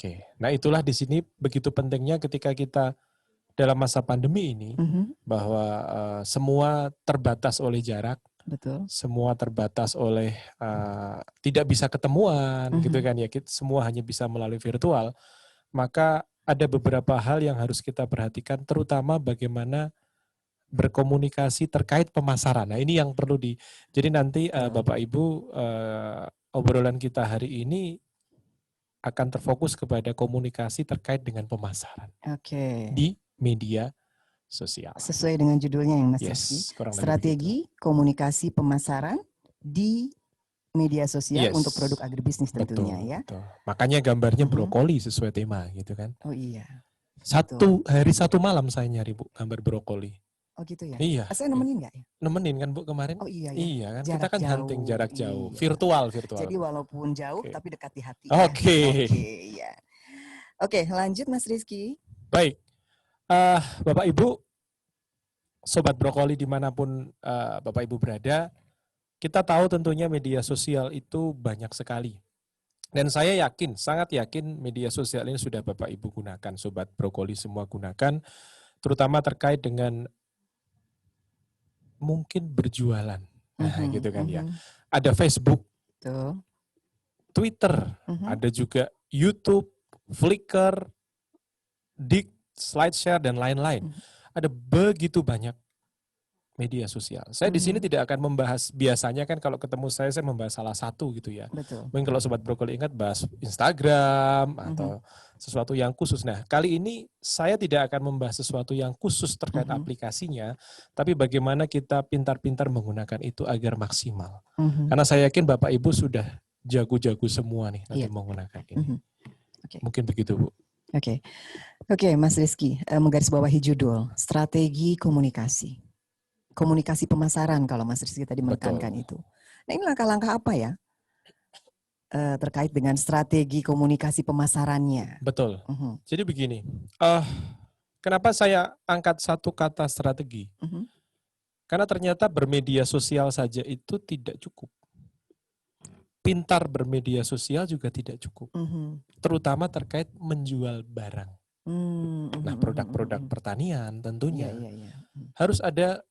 Oke. Nah, itulah di sini begitu pentingnya ketika kita dalam masa pandemi ini bahwa semua terbatas oleh jarak, Betul. semua terbatas oleh tidak bisa ketemuan gitu kan ya, semua hanya bisa melalui virtual. Maka ada beberapa hal yang harus kita perhatikan, terutama bagaimana berkomunikasi terkait pemasaran. Nah, ini yang perlu jadi nanti Bapak Ibu obrolan kita hari ini akan terfokus kepada komunikasi terkait dengan pemasaran di media sosial. Sesuai dengan judulnya yang Mas Yes, Rizky, kurang lebih strategi komunikasi pemasaran di media sosial untuk produk agribisnis tentunya ya. Betul. Makanya gambarnya brokoli sesuai tema gitu kan. Oh iya. Satu malam saya nyari Bu gambar brokoli. Oh gitu ya? Iya. Saya nemenin nggak ya? Nemenin kan Bu kemarin? Oh iya ya. Iya kan, Jarak kita kan jauh, hunting jarak jauh, iya. virtual. Jadi walaupun jauh tapi dekat di hati Oke. ya. Oke, ya. Oke, lanjut Mas Rizky. Baik. Bapak Ibu, Sobat Brokoli dimanapun Bapak Ibu berada, kita tahu tentunya media sosial itu banyak sekali. Dan saya yakin, sangat yakin media sosial ini sudah Bapak Ibu gunakan, Sobat Brokoli semua gunakan, terutama terkait dengan mungkin berjualan. Nah gitu kan ya. Ada Facebook, Twitter, ada juga YouTube, Flickr, SlideShare, dan lain-lain. Ada begitu banyak media sosial. Saya di sini tidak akan membahas, biasanya kan kalau ketemu saya membahas salah satu gitu ya. Betul. Mungkin kalau Sobat Brokoli ingat bahas Instagram atau sesuatu yang khusus. Nah, kali ini saya tidak akan membahas sesuatu yang khusus terkait aplikasinya, tapi bagaimana kita pintar-pintar menggunakan itu agar maksimal. Karena saya yakin Bapak Ibu sudah jago-jago semua nih nanti menggunakan ini. Mungkin begitu Bu. Oke, Mas Rizky, menggarisbawahi judul, strategi komunikasi. Komunikasi pemasaran kalau Mas Rizky tadi menekankan itu. Nah ini langkah-langkah apa ya terkait dengan strategi komunikasi pemasarannya? Betul. Jadi begini, kenapa saya angkat satu kata strategi? Karena ternyata bermedia sosial saja itu tidak cukup. Pintar bermedia sosial juga tidak cukup. Terutama terkait menjual barang. Nah, produk-produk pertanian tentunya harus ada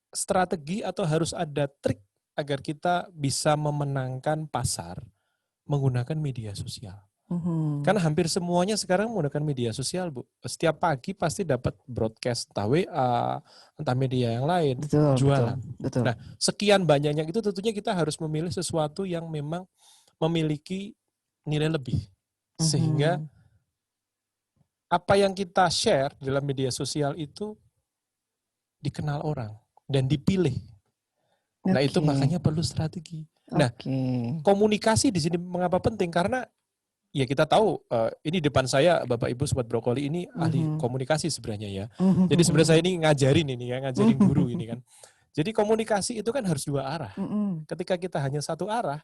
strategi atau harus ada trik agar kita bisa memenangkan pasar menggunakan media sosial. Karena hampir semuanya sekarang menggunakan media sosial, Bu. Setiap pagi pasti dapat broadcast, entah WA, entah media yang lain, jualan. Betul. Nah, sekian banyaknya itu tentunya kita harus memilih sesuatu yang memang memiliki nilai lebih. Sehingga apa yang kita share dalam media sosial itu dikenal orang dan dipilih. Nah, itu makanya perlu strategi. Nah, komunikasi di sini mengapa penting? Karena ya kita tahu, ini depan saya Bapak Ibu Sobat Brokoli ini ahli komunikasi sebenarnya ya. Jadi sebenarnya saya ini ngajarin guru ini kan. Jadi komunikasi itu kan harus dua arah. Ketika kita hanya satu arah,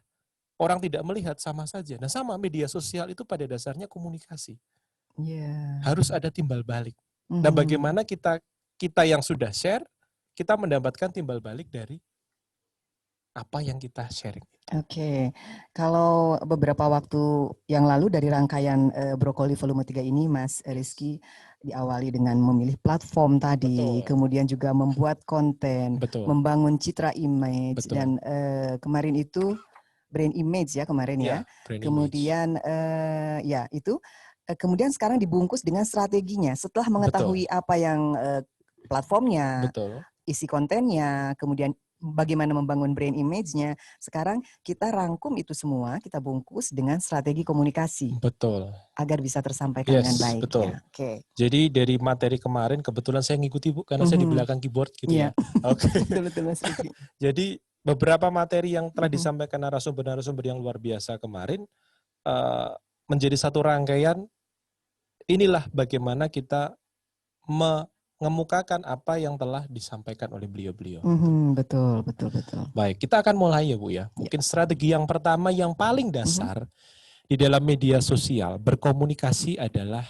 orang tidak melihat sama saja. Nah sama media sosial itu pada dasarnya komunikasi. Harus ada timbal balik. Nah bagaimana kita yang sudah share, kita mendapatkan timbal balik dari apa yang kita sharing. Kalau beberapa waktu yang lalu dari rangkaian Brokoli volume 3 ini Mas Rizky diawali dengan memilih platform tadi, kemudian juga membuat konten, membangun citra image, dan kemarin itu brand image ya kemarin ya. Kemudian kemudian sekarang dibungkus dengan strateginya setelah mengetahui apa yang platformnya, isi kontennya, kemudian bagaimana membangun brand image-nya. Sekarang kita rangkum itu semua, kita bungkus dengan strategi komunikasi. Agar bisa tersampaikan dengan baik. Betul. Ya. Jadi dari materi kemarin kebetulan saya ngikuti Bu karena saya di belakang keyboard gitu ya. Betul Mas Rizky. Jadi beberapa materi yang telah disampaikan narasumber-narasumber yang luar biasa kemarin menjadi satu rangkaian. Inilah bagaimana kita mengemukakan apa yang telah disampaikan oleh beliau-beliau. Betul. Baik, kita akan mulai ya Bu ya. Mungkin strategi yang pertama yang paling dasar di dalam media sosial berkomunikasi adalah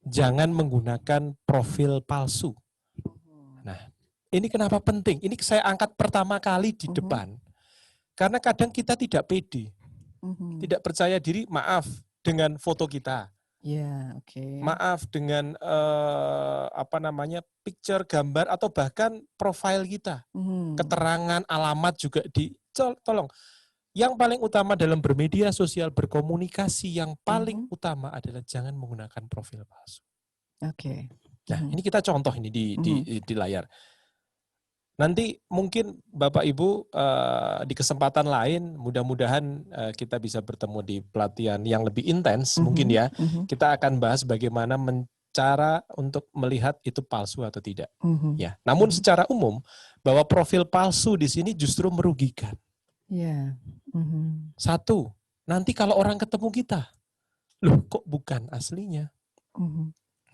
jangan menggunakan profil palsu. Nah, ini kenapa penting? Ini saya angkat pertama kali di depan. Karena kadang kita tidak pede. Tidak percaya diri, maaf, dengan foto kita. Ya, oke. Maaf dengan picture, gambar, atau bahkan profil kita. Keterangan, alamat juga tolong. Yang paling utama dalam bermedia sosial, berkomunikasi, yang paling utama adalah jangan menggunakan profil palsu. Oke. Nah, ini kita contoh ini di layar. Nanti mungkin Bapak Ibu di kesempatan lain, mudah-mudahan kita bisa bertemu di pelatihan yang lebih intens mungkin ya. Kita akan bahas bagaimana cara untuk melihat itu palsu atau tidak. Ya. Namun secara umum bahwa profil palsu di sini justru merugikan. Yeah. Satu, nanti kalau orang ketemu kita, loh kok bukan aslinya?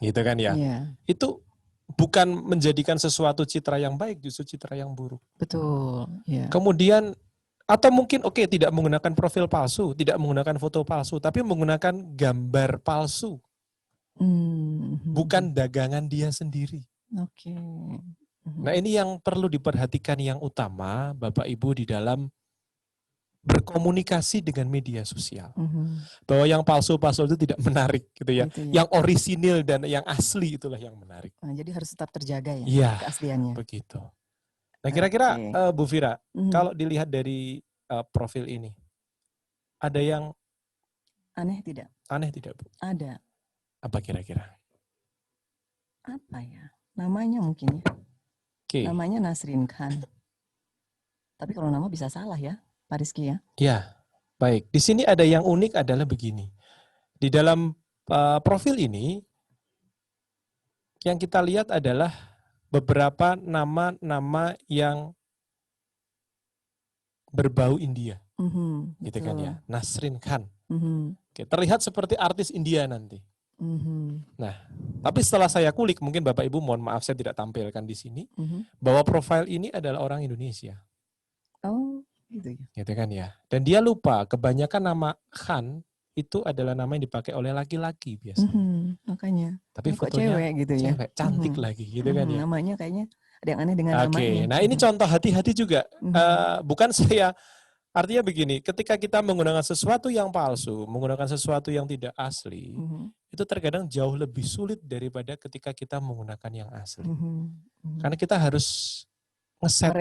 Gitu kan ya. Yeah. Itu bukan menjadikan sesuatu citra yang baik, justru citra yang buruk. Betul. Yeah. Kemudian, atau mungkin tidak menggunakan profil palsu, tidak menggunakan foto palsu, tapi menggunakan gambar palsu. Bukan dagangan dia sendiri. Oke. Nah, ini yang perlu diperhatikan yang utama, Bapak Ibu, di dalam berkomunikasi dengan media sosial. Bahwa yang palsu-palsu itu tidak menarik gitu ya. Gitu ya. Yang orisinil dan yang asli itulah yang menarik. Nah, jadi harus tetap terjaga ya, iya, keasliannya. Begitu. Nah, kira-kira Bu Fira, kalau dilihat dari profil ini, ada yang aneh tidak? Aneh tidak, Bu? Ada. Apa kira-kira? Apa ya? Namanya mungkin ya. Okay. Namanya Nasrin Khan. Tapi kalau nama bisa salah ya, Pak Rizky ya? Ya, baik. Di sini ada yang unik adalah begini. Di dalam profil ini, yang kita lihat adalah beberapa nama-nama yang berbau India. Gitu kan ya, Nasrin Khan. Oke, terlihat seperti artis India nanti. Nah, tapi setelah saya kulik, mungkin Bapak Ibu mohon maaf saya tidak tampilkan di sini, bahwa profil ini adalah orang Indonesia. Oh, gitu ya. Gitu kan ya. Dan dia lupa kebanyakan nama Khan itu adalah nama yang dipakai oleh laki-laki biasanya. Makanya. Tapi kok fotonya cewek gitu ya. Cewek, cantik lagi gitu kan ya. Namanya kayaknya ada yang aneh dengan namanya. Oke, nah ini contoh hati-hati juga. Bukan saya, artinya begini, ketika kita menggunakan sesuatu yang palsu, menggunakan sesuatu yang tidak asli, itu terkadang jauh lebih sulit daripada ketika kita menggunakan yang asli. Karena kita harus ngeset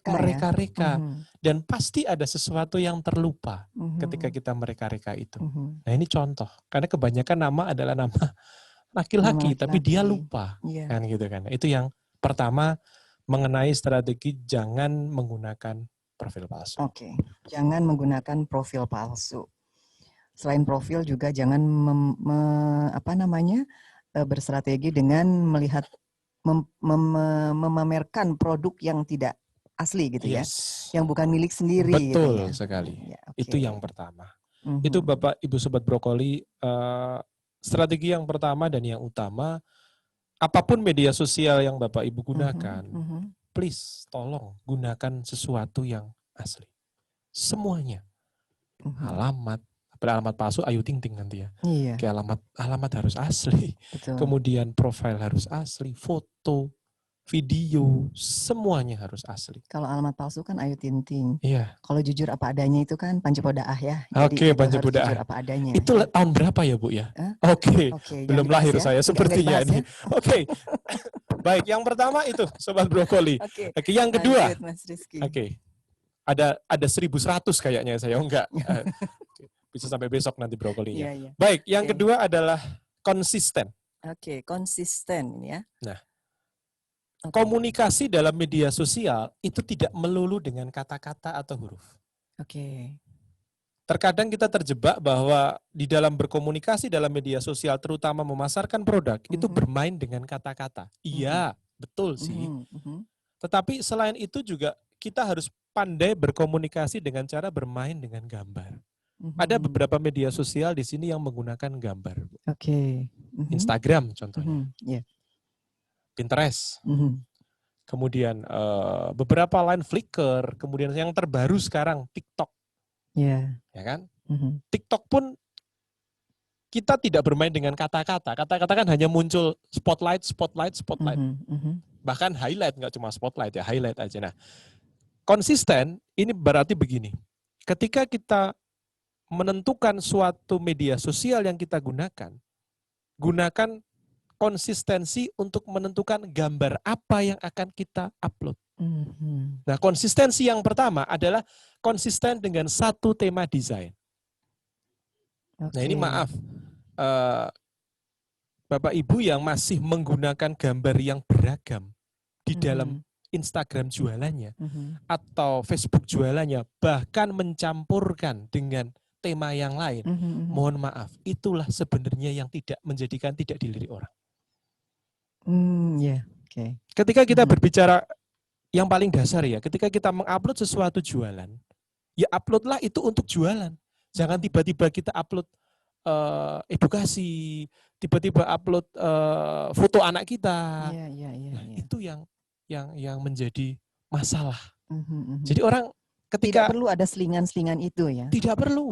mereka-reka dan pasti ada sesuatu yang terlupa ketika kita mereka-reka itu. Nah, ini contoh. Karena kebanyakan nama adalah nama laki-laki, tapi dia lupa. Kan gitu kan. Itu yang pertama mengenai strategi jangan menggunakan profil palsu. Oke. Jangan menggunakan profil palsu. Selain profil juga jangan berstrategi dengan melihat memamerkan produk yang tidak asli gitu ya, yang bukan milik sendiri. Betul gitu ya. sekali. Ya, okay. Itu yang pertama. Itu Bapak Ibu Sobat Brokoli, strategi yang pertama dan yang utama, apapun media sosial yang Bapak Ibu gunakan, please tolong gunakan sesuatu yang asli. Semuanya. Alamat palsu Ayu Ting Ting nanti ya. Iya. Kayak alamat harus asli. Betul. Kemudian profil harus asli, foto, video, semuanya harus asli. Kalau alamat palsu kan Ayu Ting Ting. Iya. Kalau jujur apa adanya itu kan Pancepodaah ya. Oke, Pancepodaah. Jujur apa adanya. Itu tahun berapa ya, Bu ya? Oke. Belum lahir ya? Saya sepertinya ini. Oke. Baik, yang pertama itu Sobat Brokoli. Oke, yang kedua. Oke. Ada 1.100 kayaknya saya enggak. Bisa sampai besok nanti brokolinya. Iya. Baik, yang kedua adalah konsisten. Oke, konsisten ya. Nah, komunikasi dalam media sosial itu tidak melulu dengan kata-kata atau huruf. Oke. Terkadang kita terjebak bahwa di dalam berkomunikasi dalam media sosial, terutama memasarkan produk, itu bermain dengan kata-kata. Iya, betul sih. Tetapi selain itu juga kita harus pandai berkomunikasi dengan cara bermain dengan gambar. Ada beberapa media sosial di sini yang menggunakan gambar. Oke. Instagram contohnya. Yeah. Pinterest. Kemudian beberapa lain Flickr, kemudian yang terbaru sekarang TikTok. Yeah. Ya kan? TikTok pun kita tidak bermain dengan kata-kata. Kata-kata kan hanya muncul spotlight. Bahkan highlight, nggak cuma spotlight ya, highlight aja. Nah, konsisten ini berarti begini. Ketika kita menentukan suatu media sosial yang kita gunakan konsistensi untuk menentukan gambar apa yang akan kita upload. Nah, konsistensi yang pertama adalah konsisten dengan satu tema desain. Nah, ini maaf, Bapak Ibu yang masih menggunakan gambar yang beragam di dalam Instagram jualannya atau Facebook jualannya, bahkan mencampurkan dengan tema yang lain, mohon maaf, itulah sebenarnya yang menjadikan tidak dilirik orang. Ketika kita berbicara yang paling dasar ya, ketika kita mengupload sesuatu jualan, ya uploadlah itu untuk jualan. Jangan tiba-tiba kita upload edukasi, tiba-tiba upload foto anak kita. Nah, itu yang menjadi masalah. Jadi orang ketika tidak perlu ada selingan-selingan itu ya. Tidak perlu.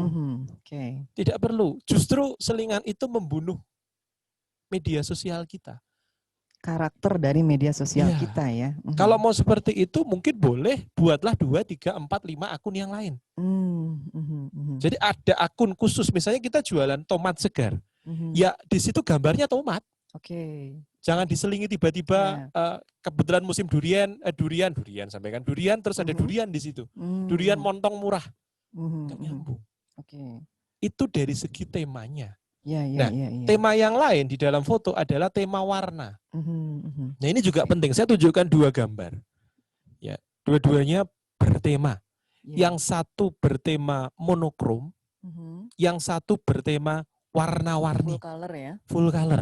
Tidak perlu. Justru selingan itu membunuh media sosial kita. Karakter dari media sosial kita ya. Kalau mau seperti itu mungkin boleh buatlah 2, 3, 4, 5 akun yang lain. Jadi ada akun khusus, misalnya kita jualan tomat segar. Ya di situ gambarnya tomat. Jangan diselingi tiba-tiba kebetulan musim durian sampaikan durian terus ada durian di situ. Durian montong murah. Nggak nyambung. Itu dari segi temanya. Tema yang lain di dalam foto adalah tema warna. Nah, ini juga penting. Saya tunjukkan 2 gambar. Ya, dua-duanya bertema. Yang satu bertema monokrom, yang satu bertema warna-warni. Full color ya. Full color.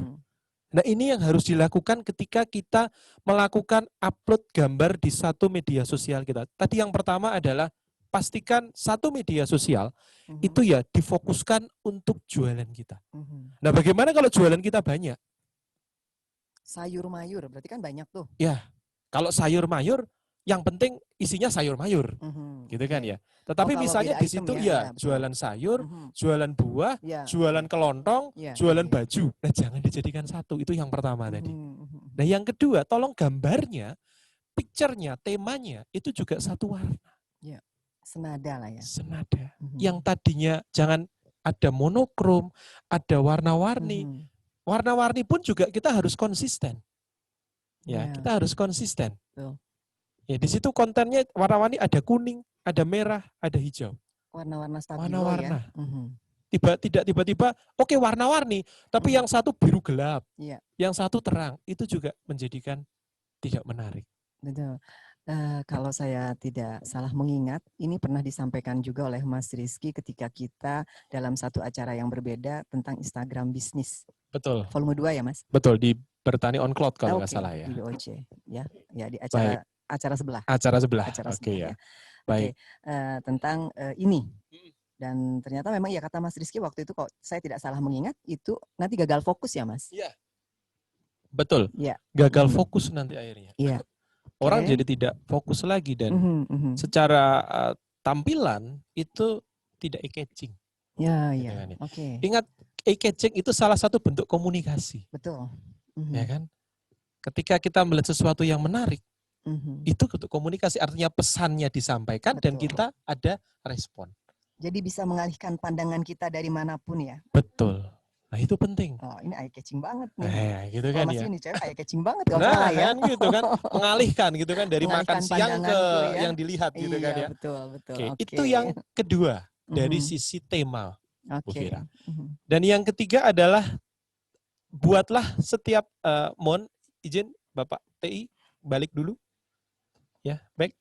Nah, ini yang harus dilakukan ketika kita melakukan upload gambar di satu media sosial kita. Tadi yang pertama adalah pastikan satu media sosial itu ya difokuskan untuk jualan kita. Nah, bagaimana kalau jualan kita banyak? Sayur mayur, berarti kan banyak tuh. Ya, kalau sayur mayur, yang penting isinya sayur mayur, gitu kan ya. Tetapi misalnya di situ jualan sayur, jualan buah, jualan kelontong, jualan baju. Nah, jangan dijadikan satu, itu yang pertama tadi. Nah, yang kedua, tolong gambarnya, picture-nya, temanya itu juga satu warna. Senada lah ya. Senada. Yang tadinya jangan ada monokrom, ada warna-warni. Warna-warni pun juga kita harus konsisten. Ya, kita harus konsisten. Ya, di situ kontennya warna-warni, ada kuning, ada merah, ada hijau. Warna-warna stabilo warna-warna. Ya. Tidak tiba-tiba, oke warna-warni, tapi yang satu biru gelap, yang satu terang, itu juga menjadikan tidak menarik. Betul. Kalau saya tidak salah mengingat, ini pernah disampaikan juga oleh Mas Rizky ketika kita dalam satu acara yang berbeda tentang Instagram bisnis. Betul. Volume 2 ya Mas? Betul, di Bertani on Cloud kalau nggak salah ya. Di BOC, ya di acara sebelah. Acara sebelah, oke ya. Baik. Tentang ini. Dan ternyata memang ya kata Mas Rizky waktu itu kok saya tidak salah mengingat, itu nanti gagal fokus ya Mas? Iya. Betul, ya. Gagal fokus nanti akhirnya. Iya. Orang jadi tidak fokus lagi dan secara tampilan itu tidak eye-catching. Ya. Ingat, eye-catching itu salah satu bentuk komunikasi. Betul. Ya kan? Ketika kita melihat sesuatu yang menarik, itu bentuk komunikasi, artinya pesannya disampaikan. Betul. Dan kita ada respon. Jadi bisa mengalihkan pandangan kita dari manapun ya. Betul. Nah, itu penting. Oh, ini eye catching banget nih. Gitu kan ya. Ini cewek eye catching banget kalau nah, ya. Kan gitu kan, mengalihkan gitu kan dari makan siang ke yang dilihat gitu kan ya. Betul. Okay. Itu yang kedua dari sisi tema, Bu Fira. Dan yang ketiga adalah buatlah setiap mohon izin Bapak TI balik dulu. Ya, baik.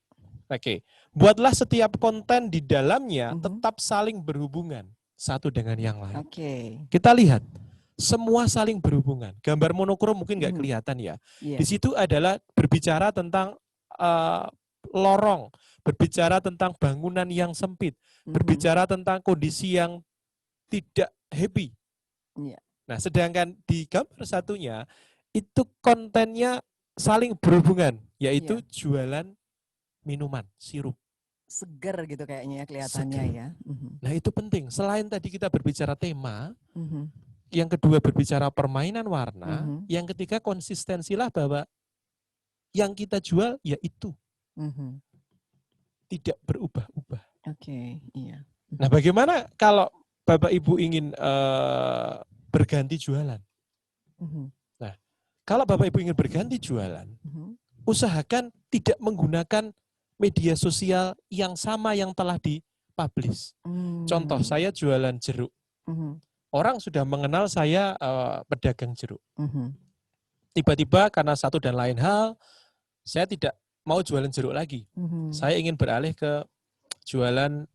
Oke. Buatlah setiap konten di dalamnya tetap saling berhubungan satu dengan yang lain. Kita lihat, semua saling berhubungan. Gambar monokrom mungkin nggak kelihatan ya. Di situ adalah berbicara tentang lorong, berbicara tentang bangunan yang sempit, berbicara tentang kondisi yang tidak happy. Nah, sedangkan di gambar satunya, itu kontennya saling berhubungan, yaitu jualan minuman, sirup. Seger gitu kayaknya ya kelihatannya ya. Nah, itu penting. Selain tadi kita berbicara tema, yang kedua berbicara permainan warna, yang ketiga konsistensilah bahwa yang kita jual ya itu. Tidak berubah-ubah. Iya. Nah, bagaimana kalau Bapak Ibu ingin berganti jualan. Nah, kalau Bapak Ibu ingin berganti jualan, usahakan tidak menggunakan media sosial yang sama yang telah dipublish. Contoh, saya jualan jeruk. Orang sudah mengenal saya pedagang jeruk. Tiba-tiba karena satu dan lain hal, saya tidak mau jualan jeruk lagi. Saya ingin beralih ke jualan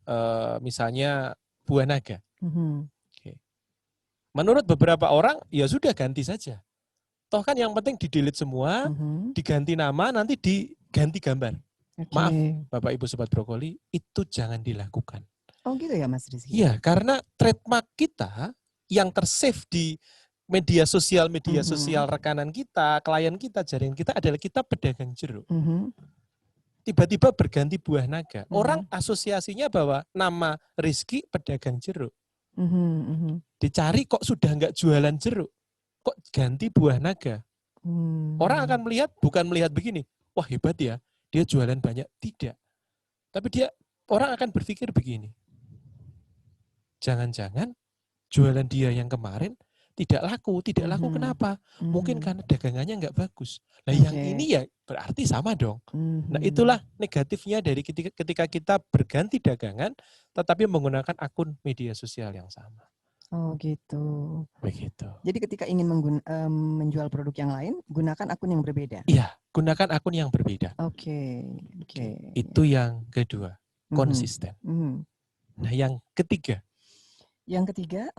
misalnya buah naga. Oke. Menurut beberapa orang, ya sudah ganti saja. Toh kan yang penting di-delete semua, diganti nama, nanti diganti gambar. Maaf, Bapak Ibu Sobat Brokoli, itu jangan dilakukan. Oh gitu ya Mas Rizky? Iya, karena trademark kita yang tersave di media sosial rekanan kita, klien kita, jaringan kita adalah kita pedagang jeruk. Tiba-tiba berganti buah naga. Orang asosiasinya bahwa nama Rizky pedagang jeruk. Dicari kok sudah nggak jualan jeruk. Kok ganti buah naga? Orang akan melihat, bukan melihat begini, wah hebat ya, dia jualan banyak. Tidak. Tapi orang akan berpikir begini, jangan-jangan jualan dia yang kemarin tidak laku. Tidak laku kenapa? Mungkin karena dagangannya nggak bagus. Nah yang ini ya berarti sama dong. Nah itulah negatifnya dari ketika kita berganti dagangan, tetapi menggunakan akun media sosial yang sama. Oh gitu. Begitu. Jadi ketika ingin menjual produk yang lain, gunakan akun yang berbeda. Iya, gunakan akun yang berbeda. Oke. Itu yang kedua, konsisten. Nah, yang ketiga. Yang ketiga,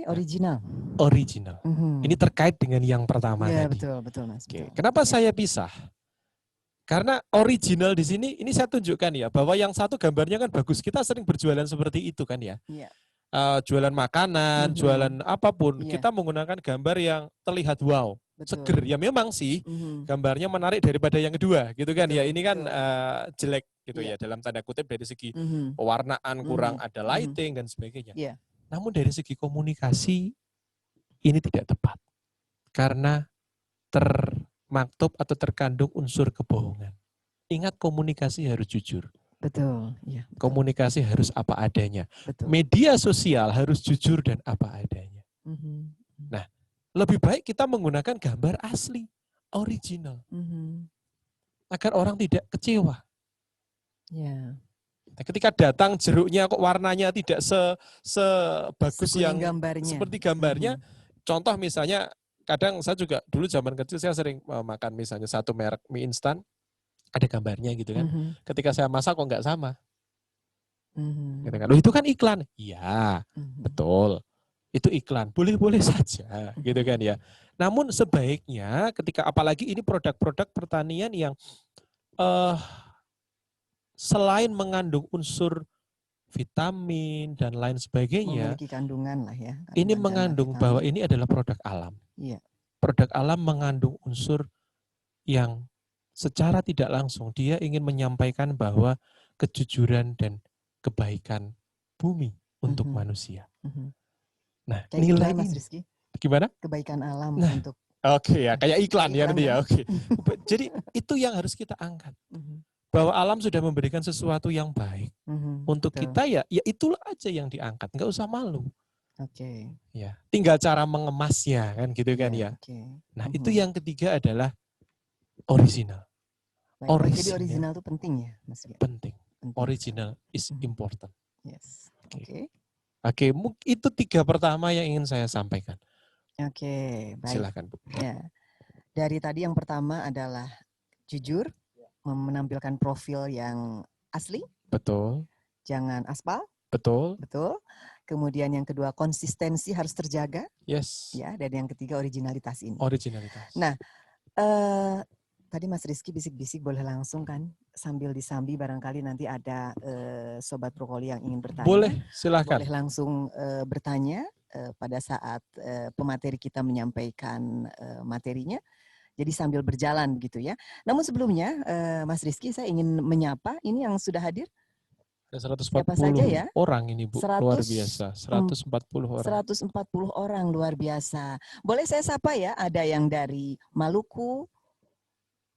original. Original. Ini terkait dengan yang pertama tadi. Betul Mas. Betul. Kenapa saya pisah? Karena original di sini, ini saya tunjukkan ya, bahwa yang satu gambarnya kan bagus. Kita sering berjualan seperti itu kan ya. Iya. Jualan makanan, jualan apapun, kita menggunakan gambar yang terlihat wow, seger. Ya memang sih, gambarnya menarik daripada yang kedua, gitu kan ya. Ini kan jelek gitu ya, dalam tanda kutip dari segi pewarnaan, kurang ada lighting dan sebagainya. Namun dari segi komunikasi, ini tidak tepat. Karena termaktub atau terkandung unsur kebohongan. Ingat, komunikasi harus jujur. Betul, ya. Komunikasi harus apa adanya. Betul. Media sosial harus jujur dan apa adanya. Nah, lebih baik kita menggunakan gambar asli, original. Agar orang tidak kecewa. Ya. Nah, ketika datang jeruknya kok warnanya tidak sebagus yang seperti gambarnya. Contoh misalnya, kadang saya juga dulu zaman kecil saya sering makan misalnya satu merek mie instan, ada gambarnya gitu kan. Ketika saya masak kok nggak sama. Gitu kan. Loh itu kan iklan. Iya, betul. Itu iklan. Boleh-boleh saja gitu kan ya. Namun sebaiknya ketika apalagi ini produk-produk pertanian yang selain mengandung unsur vitamin dan lain sebagainya, memiliki kandungan lah ya. Ini mengandung bahwa ini adalah produk alam. Iya. Produk alam mengandung unsur yang secara tidak langsung dia ingin menyampaikan bahwa kejujuran dan kebaikan bumi untuk manusia. Nah, kayak nilai Mas Rizky. Gimana? Kebaikan alam untuk. Oke ya, kayak iklan ya nanti ya. Oke. Jadi itu yang harus kita angkat. Bahwa alam sudah memberikan sesuatu yang baik untuk kita ya itulah aja yang diangkat, nggak usah malu. Oke. Ya, tinggal cara mengemasnya kan gitu kan ya. Nah itu yang ketiga adalah original. Jadi original itu penting ya, Mas? Penting. Original is important. Yes. Oke, itu tiga pertama yang ingin saya sampaikan. Oke, baik. Silakan Bu. Ya. Dari tadi yang pertama adalah jujur. Menampilkan profil yang asli. Betul. Jangan aspal. Betul. Kemudian yang kedua, konsistensi harus terjaga. Yes. Ya, dan yang ketiga originalitas ini. Originalitas. Nah, tadi Mas Rizky bisik-bisik, boleh langsung kan sambil disambi, barangkali nanti ada Sobat Brokoli yang ingin bertanya. Boleh, silakan. Boleh langsung bertanya pada saat pemateri kita menyampaikan materinya. Jadi sambil berjalan begitu ya. Namun sebelumnya, Mas Rizky, saya ingin menyapa ini yang sudah hadir. Ada 140 siapa saja ya? Orang ini Bu, luar biasa. 140 orang. 140 orang, luar biasa. Boleh saya sapa ya, ada yang dari Maluku,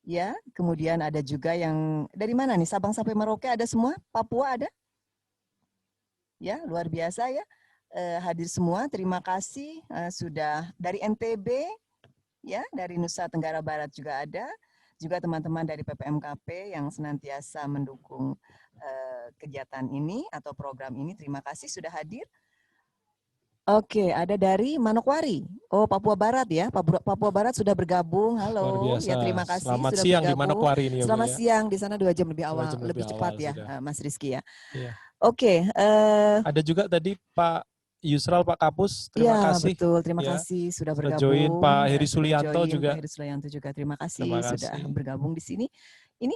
ya, kemudian ada juga yang dari mana nih? Sabang sampai Merauke ada semua? Papua ada? Ya, luar biasa ya. hadir semua. Terima kasih sudah dari NTB, ya, dari Nusa Tenggara Barat juga ada. Juga teman-teman dari PPMKP yang senantiasa mendukung kegiatan ini atau program ini. Terima kasih sudah hadir. Oke, ada dari Manokwari. Oh, Papua Barat ya. Papua Barat sudah bergabung. Luar Halo. biasa. Ya, terima kasih Selamat sudah siang di bergabung. Manokwari ini ya, Bu, Selamat ya. siang di sana 2 jam lebih 2 awal, jam lebih cepat ya, sudah. Mas Rizky ya. Iya. Oke. Ada juga tadi Pak Yusral, Pak Kapus, terima Ya, kasih. betul. Terima ya. kasih sudah Sudah bergabung. join Pak Heri Sudah Sulianto join, juga. Pak Heri Sulianto juga. Terima kasih, Terima sudah kasih. bergabung di sini. Ini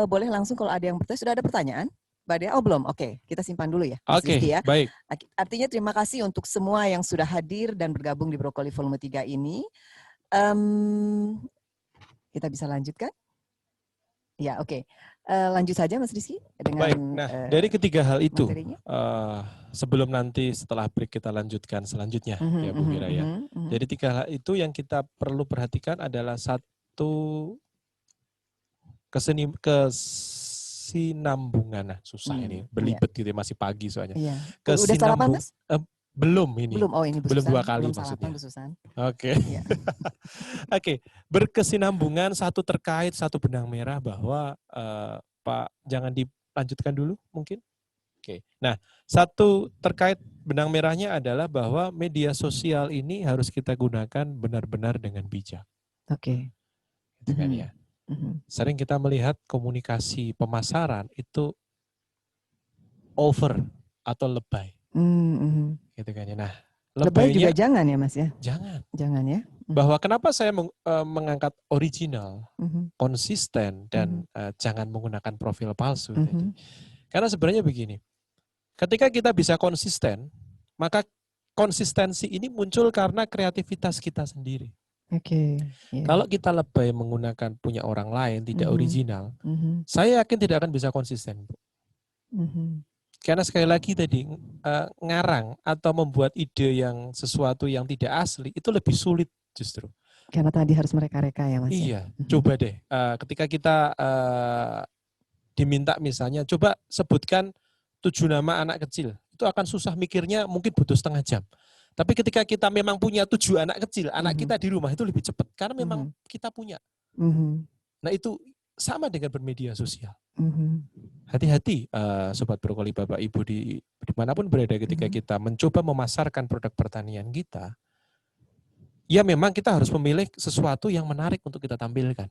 boleh langsung kalau ada yang bertanya. Sudah ada pertanyaan? Mbak Dea? Oh, belum. Oke, kita simpan dulu ya, Mas Rizky ya. Baik. Artinya terima kasih untuk semua yang sudah hadir dan bergabung di Brokoli Volume 3 ini. Kita bisa lanjutkan? Ya, oke. Lanjut saja Mas Rizky dengan Baik. Nah, dari ketiga hal itu, sebelum nanti setelah break kita lanjutkan selanjutnya, ya Bu Hira ya. Dari 3 hal itu yang kita perlu perhatikan adalah satu kesinambungan. Nah, susah ini, berlibet gitu ya, masih pagi soalnya. Iya. Udah sarapan, Mas? Belum ini. Belum, oh ini belum 2 kali belum maksudnya. Oke. Iya. Oke, berkesinambungan satu terkait satu benang merah bahwa Pak, jangan dilanjutkan dulu mungkin. Oke. Nah, satu terkait benang merahnya adalah bahwa media sosial ini harus kita gunakan benar-benar dengan bijak. Oke. Gitu kan ya. Sering kita melihat komunikasi pemasaran itu over atau lebay. Gitu kan ya. Nah, lebay juga jangan ya Mas ya? Jangan ya. Bahwa kenapa saya mengangkat original, konsisten, dan jangan menggunakan profil palsu. Karena sebenarnya begini, ketika kita bisa konsisten, maka konsistensi ini muncul karena kreativitas kita sendiri. Oke. Kalau kita lebay menggunakan punya orang lain, tidak original, saya yakin tidak akan bisa konsisten, Bu. Karena sekali lagi tadi, ngarang atau membuat ide yang sesuatu yang tidak asli, itu lebih sulit justru. Karena tadi harus mereka-reka ya Mas. Iya, coba deh, ketika kita diminta misalnya, coba sebutkan 7 nama anak kecil, itu akan susah mikirnya, mungkin butuh setengah jam. Tapi ketika kita memang punya 7 anak kecil, anak kita di rumah itu lebih cepat, karena memang kita punya. Nah itu sama dengan bermedia sosial. Hati-hati Sobat Brokoli, Bapak Ibu dimanapun berada ketika kita mencoba memasarkan produk pertanian kita, ya memang kita harus memilih sesuatu yang menarik untuk kita tampilkan,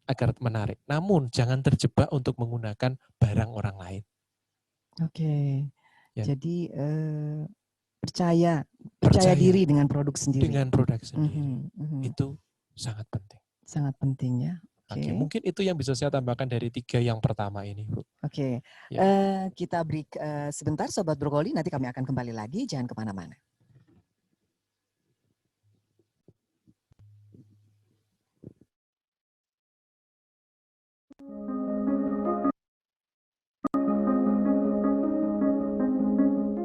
agar menarik. Namun jangan terjebak untuk menggunakan barang orang lain. Oke. Ya. Jadi percaya diri dengan produk sendiri. Dengan produk sendiri. Itu sangat penting. Sangat penting ya. Oke, mungkin itu yang bisa saya tambahkan dari 3 yang pertama ini, Bu. Oke. Kita break sebentar Sobat Brokoli, nanti kami akan kembali lagi, jangan kemana-mana.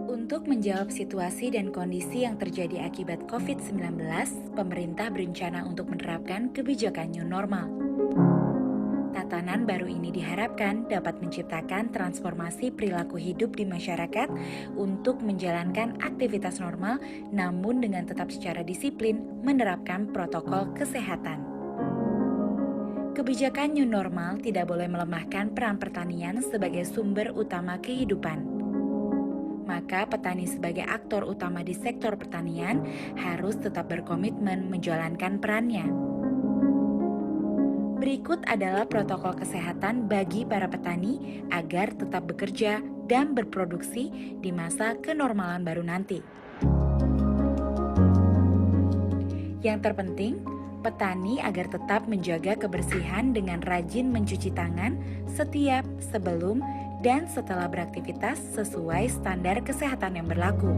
Untuk menjawab situasi dan kondisi yang terjadi akibat COVID-19, pemerintah berencana untuk menerapkan kebijakan new normal. Tatanan baru ini diharapkan dapat menciptakan transformasi perilaku hidup di masyarakat untuk menjalankan aktivitas normal, namun dengan tetap secara disiplin menerapkan protokol kesehatan. Kebijakan new normal tidak boleh melemahkan peran pertanian sebagai sumber utama kehidupan. Maka petani sebagai aktor utama di sektor pertanian harus tetap berkomitmen menjalankan perannya. Berikut adalah protokol kesehatan bagi para petani agar tetap bekerja dan berproduksi di masa kenormalan baru nanti. Yang terpenting, petani agar tetap menjaga kebersihan dengan rajin mencuci tangan setiap, sebelum, dan setelah beraktivitas sesuai standar kesehatan yang berlaku.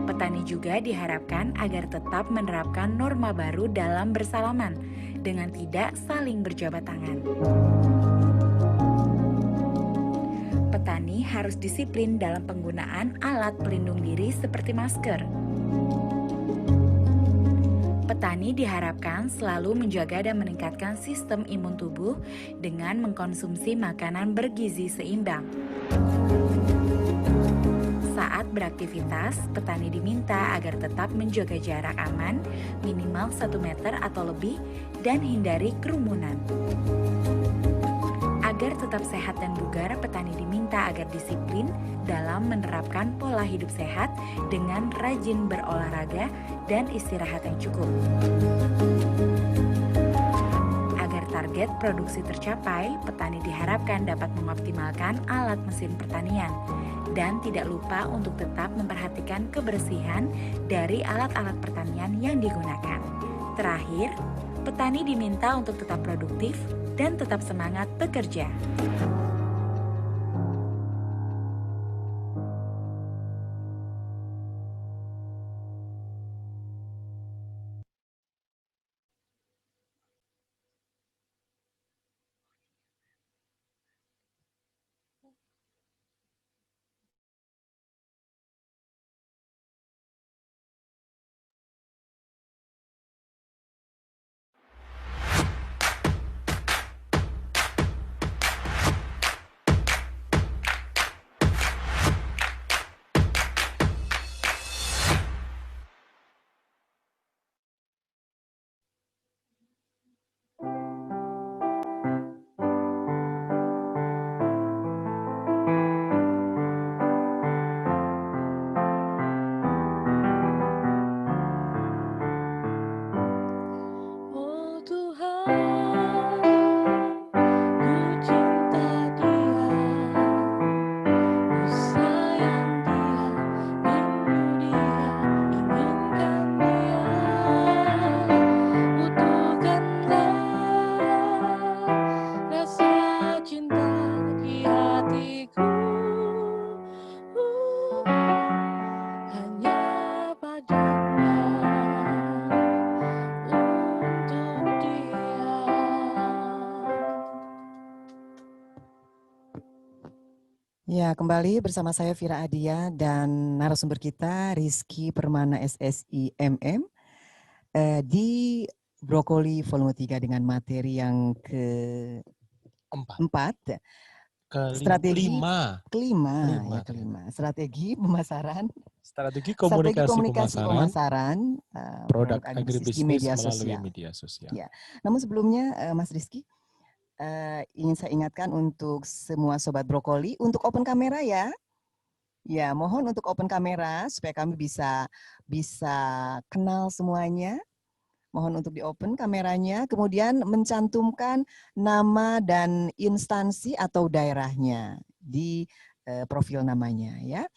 Petani juga diharapkan agar tetap menerapkan norma baru dalam bersalaman dengan tidak saling berjabat tangan. Petani harus disiplin dalam penggunaan alat pelindung diri seperti masker. Petani diharapkan selalu menjaga dan meningkatkan sistem imun tubuh dengan mengkonsumsi makanan bergizi seimbang. beraktivitas, petani diminta agar tetap menjaga jarak aman minimal 1 meter atau lebih dan hindari kerumunan. Agar tetap sehat dan bugar, petani diminta agar disiplin dalam menerapkan pola hidup sehat dengan rajin berolahraga dan istirahat yang cukup. Agar target produksi tercapai, petani diharapkan dapat mengoptimalkan alat mesin pertanian dan tidak lupa untuk tetap memperhatikan kebersihan dari alat-alat pertanian yang digunakan. Terakhir, petani diminta untuk tetap produktif dan tetap semangat bekerja. Ya, kembali bersama saya Vira Adia dan narasumber kita Rizky Permana SSI MM di Brokoli Volume 3 dengan materi yang keempat, strategi kelima. Strategi pemasaran, strategi komunikasi pemasaran produk agribisnis melalui sosial. media sosial. Ya. Namun sebelumnya Mas Rizky, ingin saya ingatkan untuk semua Sobat Brokoli untuk open kamera ya. Ya, mohon untuk open kamera supaya kami bisa kenal semuanya. Mohon untuk di open kameranya, kemudian mencantumkan nama dan instansi atau daerahnya di profil namanya ya.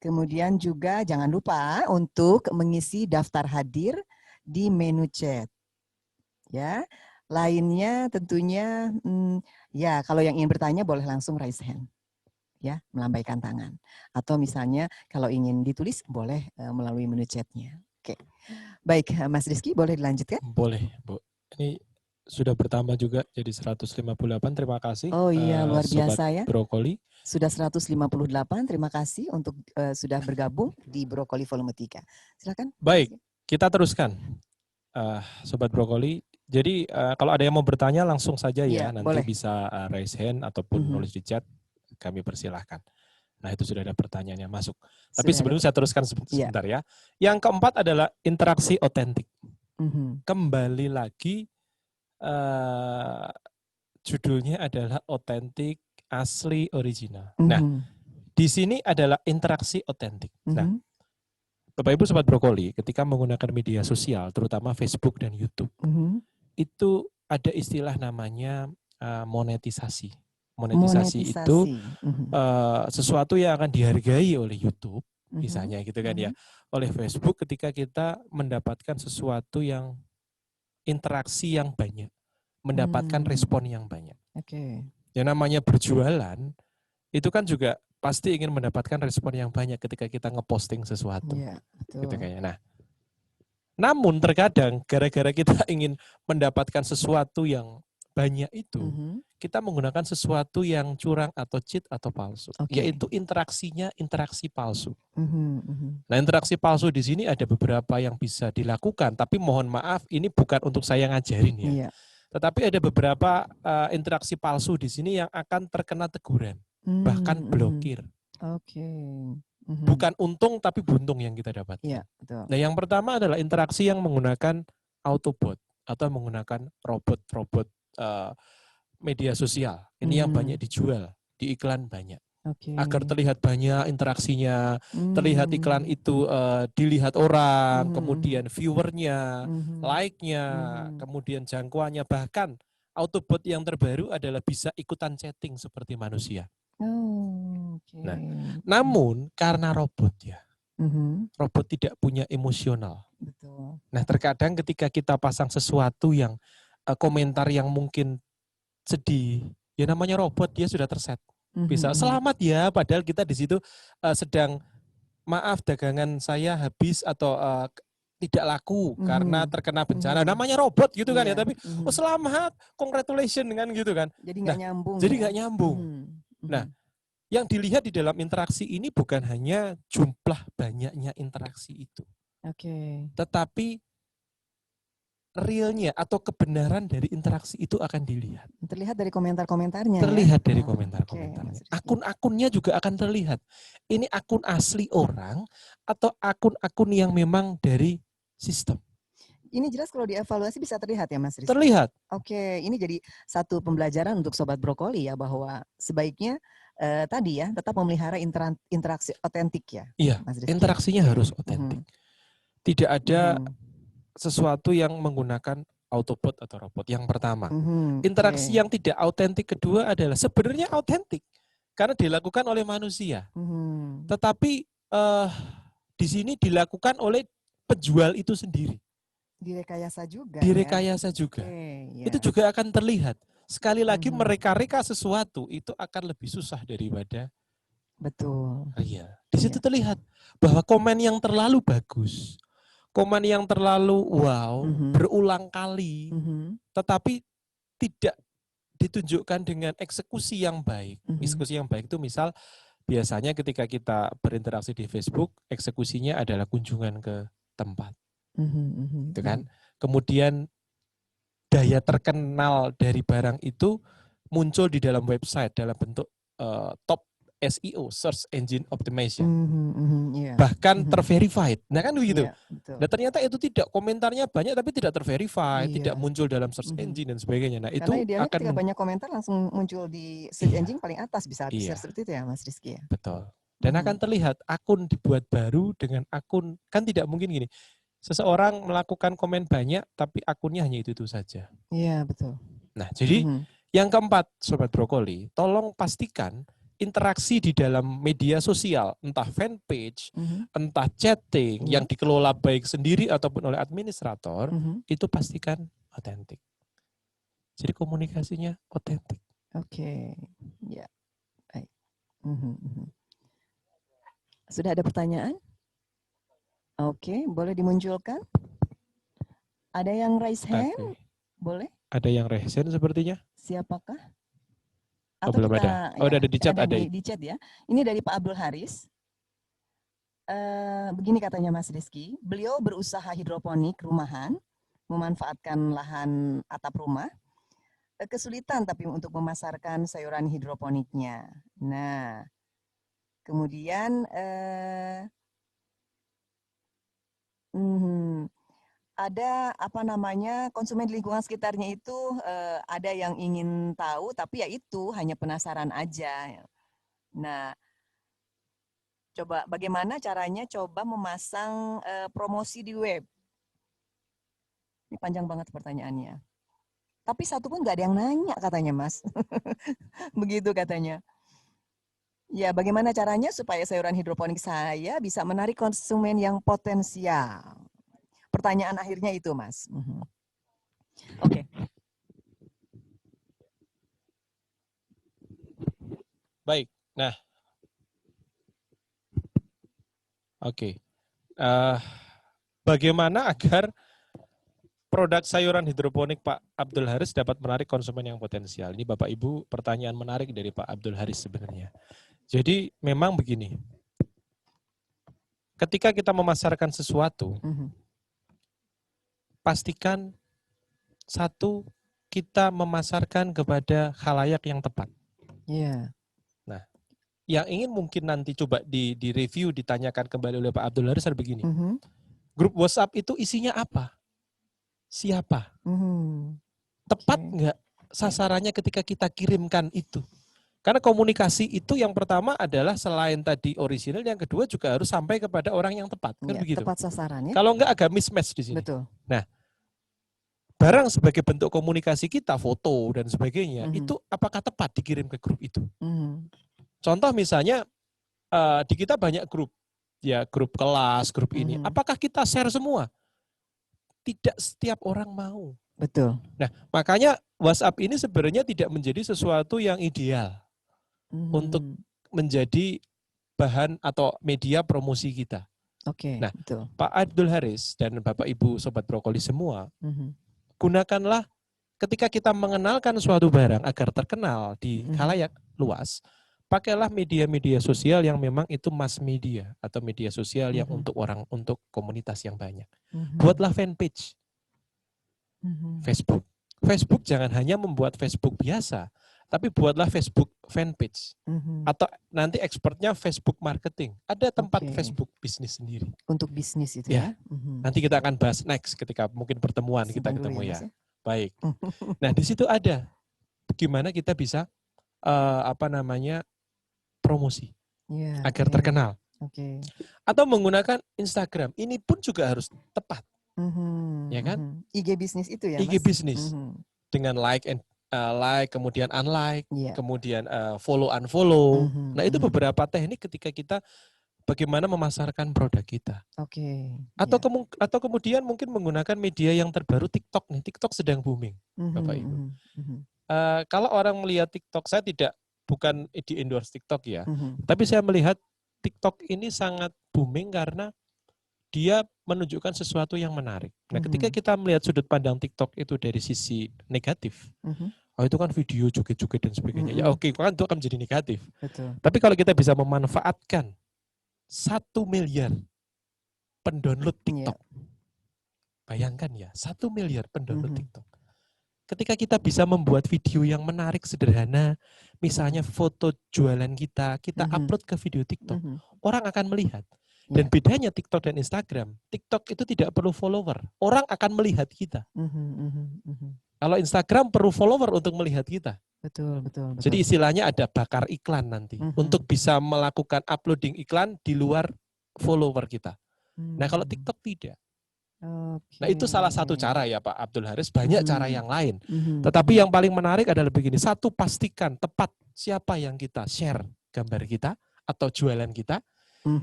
Kemudian juga jangan lupa untuk mengisi daftar hadir di menu chat. Ya. Lainnya tentunya ya kalau yang ingin bertanya boleh langsung raise hand. Ya, melambaikan tangan. Atau misalnya kalau ingin ditulis boleh melalui menu chatnya. Oke. Baik, Mas Rizky boleh dilanjutkan? Boleh, Bu. Ini sudah bertambah juga jadi 158. Terima kasih. Oh iya, luar biasa ya. Brokoli. Sudah 158. Terima kasih untuk sudah bergabung di Brokoli Volume 3. Silakan. Baik, kita teruskan. Sobat Brokoli. Jadi kalau ada yang mau bertanya langsung saja ya, nanti boleh. bisa raise hand ataupun nulis di chat, kami persilahkan. Nah itu sudah ada pertanyaannya masuk. Tapi sebelum saya teruskan sebentar ya. Yang keempat adalah interaksi otentik. Kembali lagi judulnya adalah otentik, asli, original. Nah di sini adalah interaksi otentik. Nah Bapak Ibu Sobat Brokoli ketika menggunakan media sosial terutama Facebook dan YouTube itu ada istilah namanya monetisasi. Monetisasi itu sesuatu yang akan dihargai oleh YouTube, misalnya gitu kan ya, oleh Facebook ketika kita mendapatkan sesuatu yang interaksi yang banyak, mendapatkan respon yang banyak. Yang namanya berjualan itu kan juga pasti ingin mendapatkan respon yang banyak ketika kita ngeposting sesuatu, gitu kayaknya. Nah, namun terkadang gara-gara kita ingin mendapatkan sesuatu yang banyak itu, kita menggunakan sesuatu yang curang atau cheat atau palsu, yaitu interaksinya interaksi palsu. Nah, interaksi palsu di sini ada beberapa yang bisa dilakukan, tapi mohon maaf ini bukan untuk saya ngajarin ya. Tetapi ada beberapa interaksi palsu di sini yang akan terkena teguran, bahkan blokir. Bukan untung tapi buntung yang kita dapat. Iya, betul. Nah, yang pertama adalah interaksi yang menggunakan Autobot atau menggunakan robot-robot media sosial. Ini yang banyak dijual, di iklan banyak. Agar terlihat banyak interaksinya, terlihat iklan itu dilihat orang, kemudian viewernya, like-nya, kemudian jangkauannya, bahkan Autobot yang terbaru adalah bisa ikutan chatting seperti manusia. Nah, namun karena robot ya, robot tidak punya emosional. Betul. Nah, terkadang ketika kita pasang sesuatu yang komentar yang mungkin sedih, ya namanya robot, dia sudah terset. Bisa selamat ya, padahal kita di situ sedang maaf dagangan saya habis atau tidak laku karena terkena bencana. Namanya robot gitu kan ya, tapi oh selamat, congratulations dengan gitu kan. Jadi nggak nyambung. Jadi nggak nyambung. Nah, yang dilihat di dalam interaksi ini bukan hanya jumlah banyaknya interaksi itu. Tetapi realnya atau kebenaran dari interaksi itu akan dilihat. Terlihat dari komentar-komentarnya. Terlihat dari komentar-komentarnya. Akun-akunnya juga akan terlihat. Ini akun asli orang atau akun-akun yang memang dari sistem. Ini jelas kalau dievaluasi bisa terlihat ya Mas Rizky? Terlihat. Oke, ini jadi satu pembelajaran untuk Sobat Brokoli ya, bahwa sebaiknya tadi ya tetap memelihara interaksi otentik ya. Iya, Mas Rizky. interaksinya harus otentik. Tidak ada sesuatu yang menggunakan Autobot atau robot. Yang pertama, interaksi yang tidak autentik kedua adalah sebenarnya autentik karena dilakukan oleh manusia. Tetapi di sini dilakukan oleh penjual itu sendiri. Direkayasa juga. Direkayasa juga. Itu juga akan terlihat. Sekali lagi mereka-reka sesuatu itu akan lebih susah daripada real. Di situ terlihat bahwa komen yang terlalu bagus, komen yang terlalu wow, berulang kali, tetapi tidak ditunjukkan dengan eksekusi yang baik. Eksekusi yang baik itu misal biasanya ketika kita berinteraksi di Facebook, eksekusinya adalah kunjungan ke tempat. Gitu kan? Kemudian daya terkenal dari barang itu muncul di dalam website dalam bentuk top SEO, Search Engine Optimization. Bahkan terverified. Nah kan begitu. Nah ternyata itu tidak, komentarnya banyak tapi tidak terverified, tidak muncul dalam search engine dan sebagainya. Nah itu karena akan ketika banyak komentar langsung muncul di search engine paling atas, bisa seperti itu ya Mas Rizky ya. Betul. Dan akan terlihat akun dibuat baru dengan akun, kan tidak mungkin gini. Seseorang melakukan komen banyak tapi akunnya hanya itu saja. Iya, betul. Nah, jadi yang keempat Sobat Brokoli, tolong pastikan interaksi di dalam media sosial, entah fanpage, entah chatting, yang dikelola baik sendiri ataupun oleh administrator, itu pastikan otentik. Jadi komunikasinya otentik. Oke, ya, baik. Sudah ada pertanyaan? Oke, boleh dimunculkan? Ada yang raise hand? Boleh? Ada yang raise hand sepertinya? Siapakah? Atau belum ada. Oh, udah ada di chat, ada. Di chat ya. Ini dari Pak Abdul Haris. Begini katanya Mas Rizky, beliau berusaha hidroponik rumahan, memanfaatkan lahan atap rumah. Kesulitan tapi untuk memasarkan sayuran hidroponiknya. Nah, kemudian ada konsumen di lingkungan sekitarnya itu ada yang ingin tahu tapi ya itu hanya penasaran aja. Nah, coba bagaimana caranya coba memasang promosi di web. Ini panjang banget pertanyaannya. Tapi satu pun nggak ada yang nanya katanya Mas. Begitu katanya. Ya, bagaimana caranya supaya sayuran hidroponik saya bisa menarik konsumen yang potensial? Pertanyaan akhirnya itu, Mas. Oke. Baik. Nah. Oke. Bagaimana agar produk sayuran hidroponik Pak Abdul Haris dapat menarik konsumen yang potensial? Ini Bapak Ibu pertanyaan menarik dari Pak Abdul Haris sebenarnya. Jadi memang begini. Ketika kita memasarkan sesuatu, pastikan satu, kita memasarkan kepada khalayak yang tepat. Iya. Nah, yang ingin mungkin nanti coba di review, ditanyakan kembali oleh Pak Abdul Haris adalah begini. Mhm. Grup WhatsApp itu isinya apa? Siapa? Mhm. Tepat Oke. nggak sasarannya ketika kita kirimkan itu? Karena komunikasi itu yang pertama adalah selain tadi original, yang kedua juga harus sampai kepada orang yang tepat. Kan Ya, begitu. tepat sasaran ya. Kalau nggak agak mismatch di sini. Betul. Nah, barang sebagai bentuk komunikasi kita, foto dan sebagainya, itu apakah tepat dikirim ke grup itu? Contoh misalnya di kita banyak grup, ya grup kelas, grup ini. Apakah kita share semua? Tidak setiap orang mau. Betul. Nah, makanya WhatsApp ini sebenarnya tidak menjadi sesuatu yang ideal untuk menjadi bahan atau media promosi kita. Oke, Nah, betul. Pak Abdul Haris dan Bapak Ibu Sobat Brokoli semua, gunakanlah ketika kita mengenalkan suatu barang agar terkenal di khalayak luas, pakailah media-media sosial yang memang itu mass media atau media sosial yang untuk komunitas yang banyak. Buatlah fanpage. Facebook. Facebook jangan hanya membuat Facebook biasa, tapi buatlah Facebook fanpage. Atau nanti expertnya Facebook marketing. Ada tempat Facebook bisnis sendiri. Untuk bisnis itu ya. ya. Nanti kita akan bahas next ketika mungkin pertemuan kita ketemu ya. Baik. Nah, di situ ada gimana kita bisa promosi agar terkenal. Atau menggunakan Instagram. Ini pun juga harus tepat. Ya kan? IG bisnis itu ya, Mas? IG bisnis. Dengan like kemudian unlike, kemudian follow unfollow. Nah, itu beberapa teknik ketika kita bagaimana memasarkan produk kita. Atau kemudian mungkin menggunakan media yang terbaru, TikTok nih. TikTok sedang booming, Bapak Ibu. Kalau orang melihat TikTok, saya bukan di endorse TikTok ya, tapi saya melihat TikTok ini sangat booming karena dia menunjukkan sesuatu yang menarik. Nah, ketika kita melihat sudut pandang TikTok itu dari sisi negatif, itu kan video joget-joget dan sebagainya. Ya oke, kan itu akan menjadi negatif. Betul. Tapi kalau kita bisa memanfaatkan 1 miliar pendownload TikTok. Bayangkan ya, 1 miliar pendownload TikTok. Ketika kita bisa membuat video yang menarik, sederhana, misalnya foto jualan kita upload ke video TikTok, orang akan melihat. Dan bedanya TikTok dan Instagram, TikTok itu tidak perlu follower, orang akan melihat kita. Kalau Instagram perlu follower untuk melihat kita. Betul. Jadi istilahnya ada bakar iklan nanti, untuk bisa melakukan uploading iklan di luar follower kita. Nah, kalau TikTok tidak. Nah, itu salah satu cara ya Pak Abdul Haris, banyak cara yang lain. Tetapi yang paling menarik adalah begini, satu, pastikan tepat siapa yang kita share gambar kita atau jualan kita.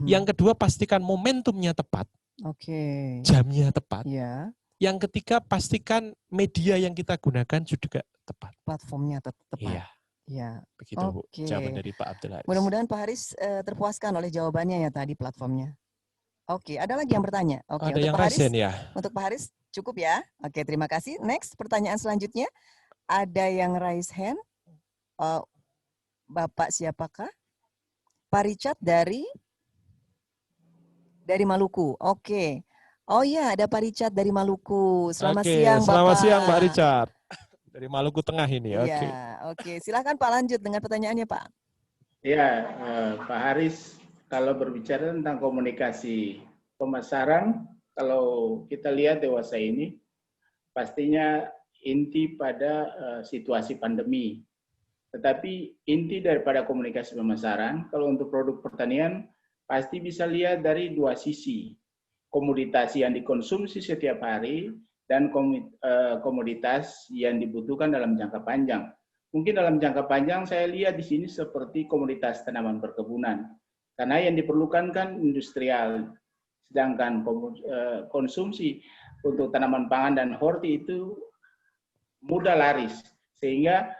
Yang kedua, pastikan momentumnya tepat, jamnya tepat. Yang ketiga, pastikan media yang kita gunakan juga tepat. Platformnya tepat. Iya. Begitu Bu, jawaban dari Pak Abdul Haris. Mudah-mudahan Pak Haris terpuaskan oleh jawabannya ya tadi platformnya. Oke, ada lagi yang bertanya? Oke, ada yang resen ya? Untuk Pak Haris cukup ya. Oke, terima kasih. Next, pertanyaan selanjutnya. Ada yang raise hand. Bapak siapakah? Pak Richard dari Maluku. Oke. Oh iya, ada Pak Richard dari Maluku. Selamat siang, Bapak. Selamat siang, Pak Richard. Dari Maluku Tengah ini. Oke. Silakan Pak, lanjut dengan pertanyaannya, Pak. Ya, Pak Haris, kalau berbicara tentang komunikasi pemasaran, kalau kita lihat dewasa ini, pastinya inti pada situasi pandemi. Tetapi inti daripada komunikasi pemasaran, kalau untuk produk pertanian, pasti bisa lihat dari dua sisi. Komoditas yang dikonsumsi setiap hari dan komoditas yang dibutuhkan dalam jangka panjang. Mungkin dalam jangka panjang saya lihat di sini seperti komoditas tanaman perkebunan. Karena yang diperlukan kan industrial, sedangkan konsumsi untuk tanaman pangan dan horti itu mudah laris. Sehingga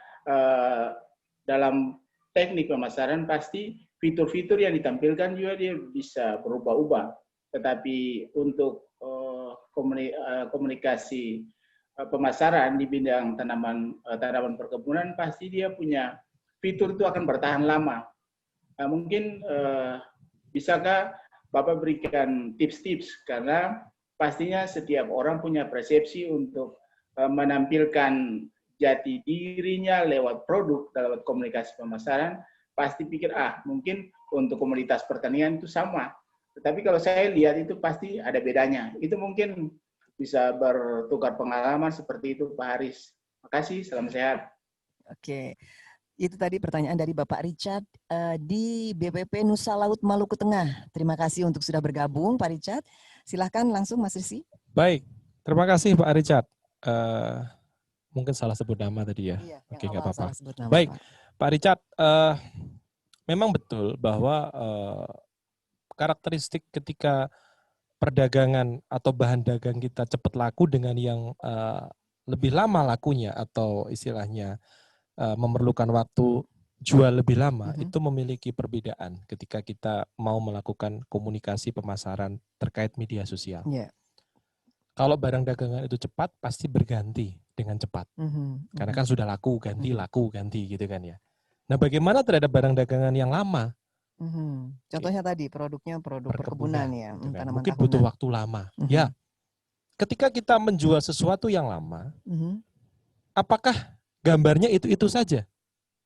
dalam teknik pemasaran pasti fitur-fitur yang ditampilkan juga dia bisa berubah-ubah. Tetapi untuk komunikasi pemasaran di bidang tanaman perkebunan pasti dia punya fitur itu akan bertahan lama. Mungkin bisakah Bapak berikan tips-tips, karena pastinya setiap orang punya persepsi untuk menampilkan jati dirinya lewat produk, lewat komunikasi pemasaran, pasti pikir, mungkin untuk komunitas pertanian itu sama. Tetapi kalau saya lihat itu pasti ada bedanya. Itu mungkin bisa bertukar pengalaman seperti itu, Pak Haris. Makasih, salam sehat. Oke, itu tadi pertanyaan dari Bapak Richard di BPP Nusa Laut Maluku Tengah. Terima kasih untuk sudah bergabung, Pak Richard. Silahkan langsung, Mas Rizky. Baik, terima kasih Pak Richard. Mungkin salah sebut nama tadi ya. Iya, Oke, nggak apa-apa. nama, Baik, Pak. Pak Richard, memang betul bahwa karakteristik ketika perdagangan atau bahan dagang kita cepat laku dengan yang lebih lama lakunya atau istilahnya memerlukan waktu jual lebih lama, itu memiliki perbedaan ketika kita mau melakukan komunikasi pemasaran terkait media sosial. Yeah. Kalau barang dagangan itu cepat, pasti berganti dengan cepat. Karena kan sudah laku, ganti gitu kan ya. Nah, bagaimana terhadap barang dagangan yang lama? Contohnya tadi produknya produk perkebunan ya, gitu kan. tanaman Mungkin tahunan. butuh waktu lama. Ya, ketika kita menjual sesuatu yang lama, apakah gambarnya itu saja?